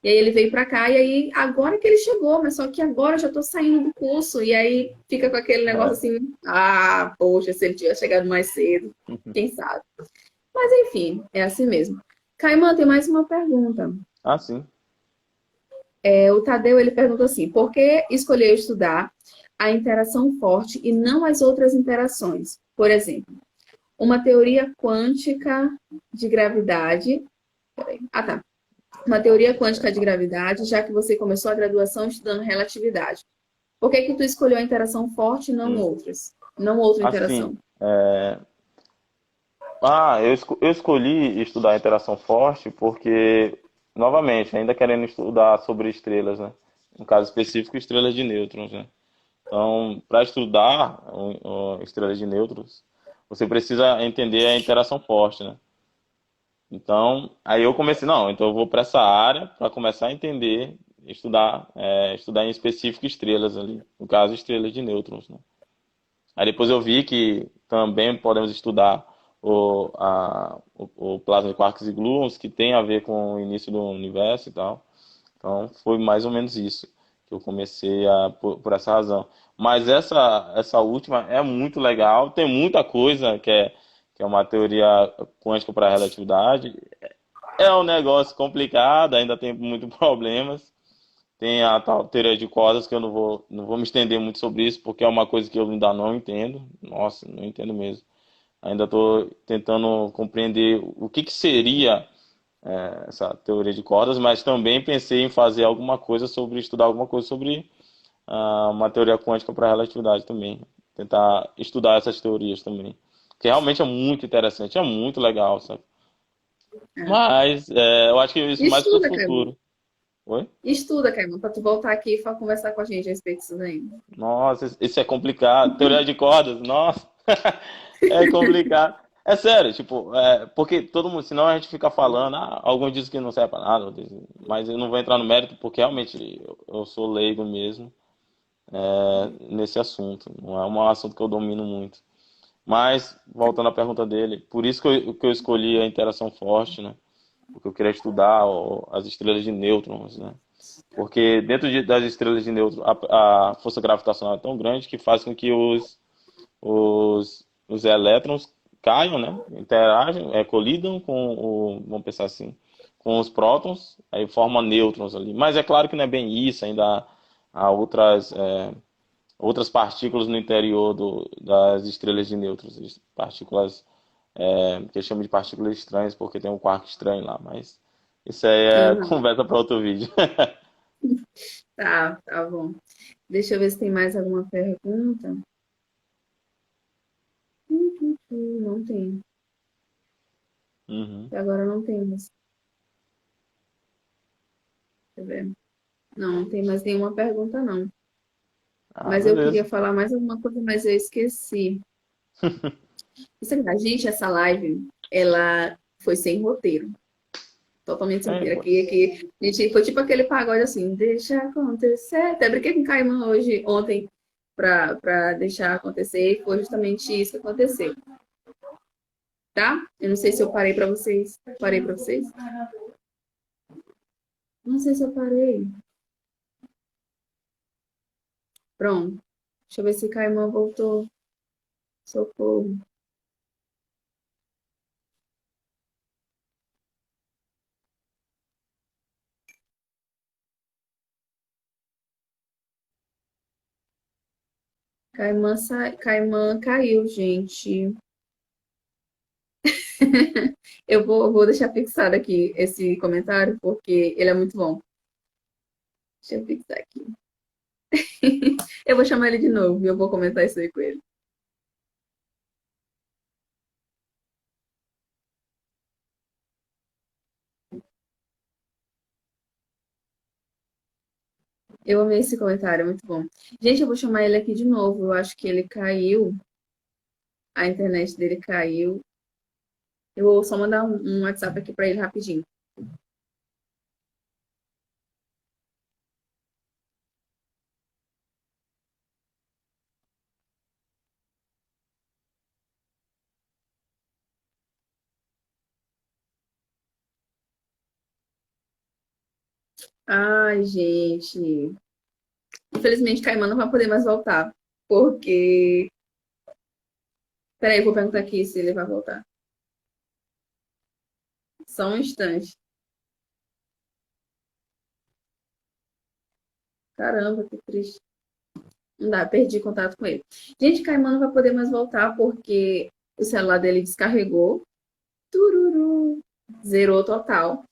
E aí ele veio pra cá, e aí agora que ele chegou, mas só que agora eu já tô saindo do curso, e aí fica com aquele negócio É. assim, ah, poxa, se ele tivesse chegado mais cedo, quem sabe. Mas enfim, é assim mesmo. Caimã, tem mais uma pergunta. Ah, sim. O Tadeu, ele pergunta assim, por que escolheu estudar a interação forte e não as outras interações? Por exemplo, uma teoria quântica de gravidade. Ah, tá. Uma teoria quântica de gravidade, já que você começou a graduação estudando relatividade. Por que que tu escolheu a interação forte e não Hum. outras? Não outra Assim, interação. eu escolhi estudar interação forte porque, novamente, ainda querendo estudar sobre estrelas, né? No caso específico, estrelas de nêutrons, né? Então, para estudar estrelas de nêutrons, você precisa entender a interação forte, né? Então, aí eu comecei, não, então eu vou para essa área para começar a entender, estudar em específico estrelas ali, no caso, estrelas de nêutrons, né? Aí depois eu vi que também podemos estudar o plasma de quarks e gluons, que tem a ver com o início do universo e tal. Então foi mais ou menos isso que eu comecei por essa razão. Mas essa última é muito legal, tem muita coisa que é uma teoria quântica para a relatividade. É um negócio complicado, ainda tem muitos problemas. Tem a tal teoria de cordas que eu não vou me estender muito sobre isso, porque é uma coisa que eu ainda não entendo. Nossa, não entendo mesmo. Ainda estou tentando compreender o que que seria essa teoria de cordas, mas também pensei em fazer alguma coisa sobre, estudar alguma coisa sobre uma teoria quântica para a relatividade também. Tentar estudar essas teorias também. Que realmente é muito interessante, é muito legal, sabe? É. Mas eu acho que isso mais para o Estuda, Caimão. futuro. Oi? Estuda, Caimão, para tu voltar aqui e conversar com a gente a respeito disso aí. Nossa, isso é complicado. Teoria de cordas, nossa, é complicado. É sério, tipo, porque todo mundo, senão a gente fica falando, alguns dizem que não serve pra nada, mas eu não vou entrar no mérito porque realmente eu sou leigo mesmo nesse assunto. Não é um assunto que eu domino muito. Mas, voltando à pergunta dele, por isso que eu escolhi a interação forte, né? Porque eu queria estudar as estrelas de nêutrons, né? Porque dentro das estrelas de nêutrons, a força gravitacional é tão grande que faz com que os elétrons caiam, né? Interagem, colidam vamos pensar assim, com os prótons, aí forma nêutrons ali. Mas é claro que não é bem isso, ainda há outras partículas no interior das estrelas de nêutrons, partículas que eu chamo de partículas estranhas, porque tem um quark estranho lá, mas isso aí é Aham. conversa para outro vídeo. Tá, tá bom. Deixa eu ver se tem mais alguma pergunta. Não tem. Uhum. Até agora não tem mais. Deixa eu ver. Não, não tem mais nenhuma pergunta, não. Ah, Mas eu queria beleza. falar mais alguma coisa, mas eu esqueci. Isso aqui, gente, essa live, ela foi sem roteiro. Totalmente sem roteiro. Pô. Aqui, a gente, foi tipo aquele pagode assim, deixa acontecer. Até brinquei com o Caimã hoje, ontem, pra deixar acontecer, e foi justamente isso que aconteceu, tá? Eu não sei se eu parei pra vocês. Parei pra vocês? Não sei se eu parei. Pronto. Deixa eu ver se Caimã voltou. Socorro. Caimã caiu, gente. Eu vou deixar fixado aqui esse comentário, porque ele é muito bom. Deixa eu fixar aqui. Eu vou chamar ele de novo e eu vou comentar isso aí com ele. Eu amei esse comentário, é muito bom. Gente, eu vou chamar ele aqui de novo. Eu acho que ele caiu, a internet dele caiu. Eu vou só mandar um WhatsApp aqui para ele rapidinho. Ai, gente. Infelizmente, Caimã não vai poder mais voltar. Porque. Peraí, eu vou perguntar aqui se ele vai voltar. Só um instante. Caramba, que triste. Não dá, perdi contato com ele. Gente, Caimã não vai poder mais voltar porque o celular dele descarregou. Tururu. Zerou total.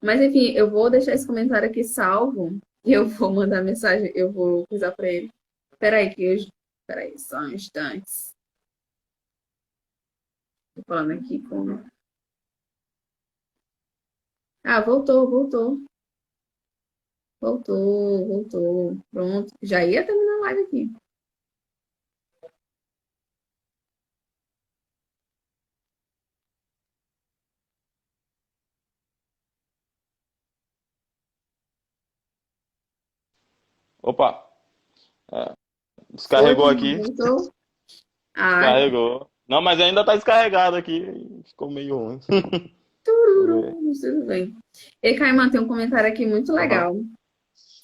Mas enfim, eu vou deixar esse comentário aqui salvo e eu vou mandar mensagem, eu vou coisar pra ele. Peraí, que eu. Peraí, só um instante. Tô falando aqui com. Ah, voltou. Voltou. Pronto. Já ia terminar a live aqui. Opa, Foi, descarregou aqui, voltou. Ah, descarregou. Não, mas ainda tá descarregado aqui. Ficou meio ruim. Deixa eu ver. tudo bem. E Caimã, tem um comentário aqui muito Aham. legal.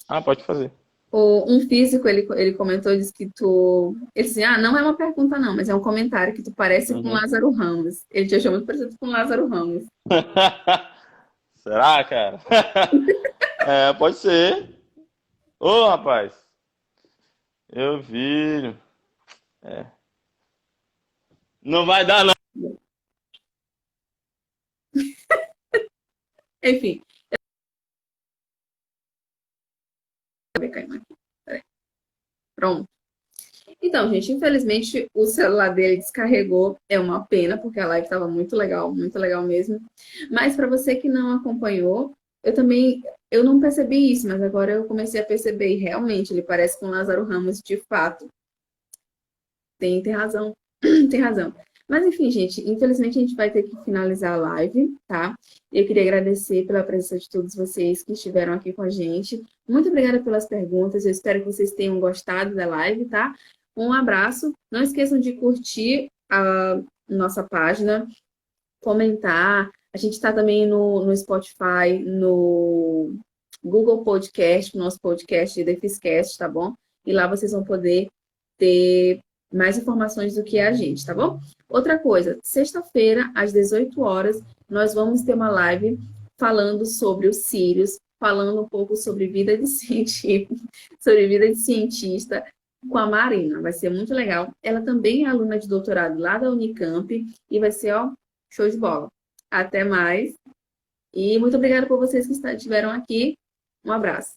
Ah, pode fazer. Um físico, ele comentou, disse que tu. Ele disse, ah, não é uma pergunta, não, mas é um comentário que tu parece com Uhum. Lázaro Ramos. Ele te achou muito parecido com Lázaro Ramos. Será, cara? É, pode ser. Ô, rapaz, eu vi. É. Não vai dar, não. Enfim, deixa eu ver, Caimã, aqui. Peraí. Pronto. Então, gente, infelizmente o celular dele descarregou. É uma pena, porque a live estava muito legal mesmo. Mas para você que não acompanhou, eu também eu não percebi isso, mas agora eu comecei a perceber e realmente ele parece com Lázaro Ramos de fato. Tem razão. Tem razão. Mas enfim, gente, infelizmente a gente vai ter que finalizar a live, tá? Eu queria agradecer pela presença de todos vocês que estiveram aqui com a gente. Muito obrigada pelas perguntas. Eu espero que vocês tenham gostado da live, tá? Um abraço. Não esqueçam de curtir a nossa página, comentar. A gente está também no Spotify, no Google Podcast, nosso podcast de Defiscast, tá bom? E lá vocês vão poder ter mais informações do que a gente, tá bom? Outra coisa, sexta-feira, às 18 horas, nós vamos ter uma live falando sobre os Sírios, falando um pouco sobre vida de científico, sobre vida de cientista com a Marina. Vai ser muito legal. Ela também é aluna de doutorado lá da Unicamp e vai ser, ó, show de bola. Até mais. E muito obrigada por vocês que estiveram aqui. Um abraço.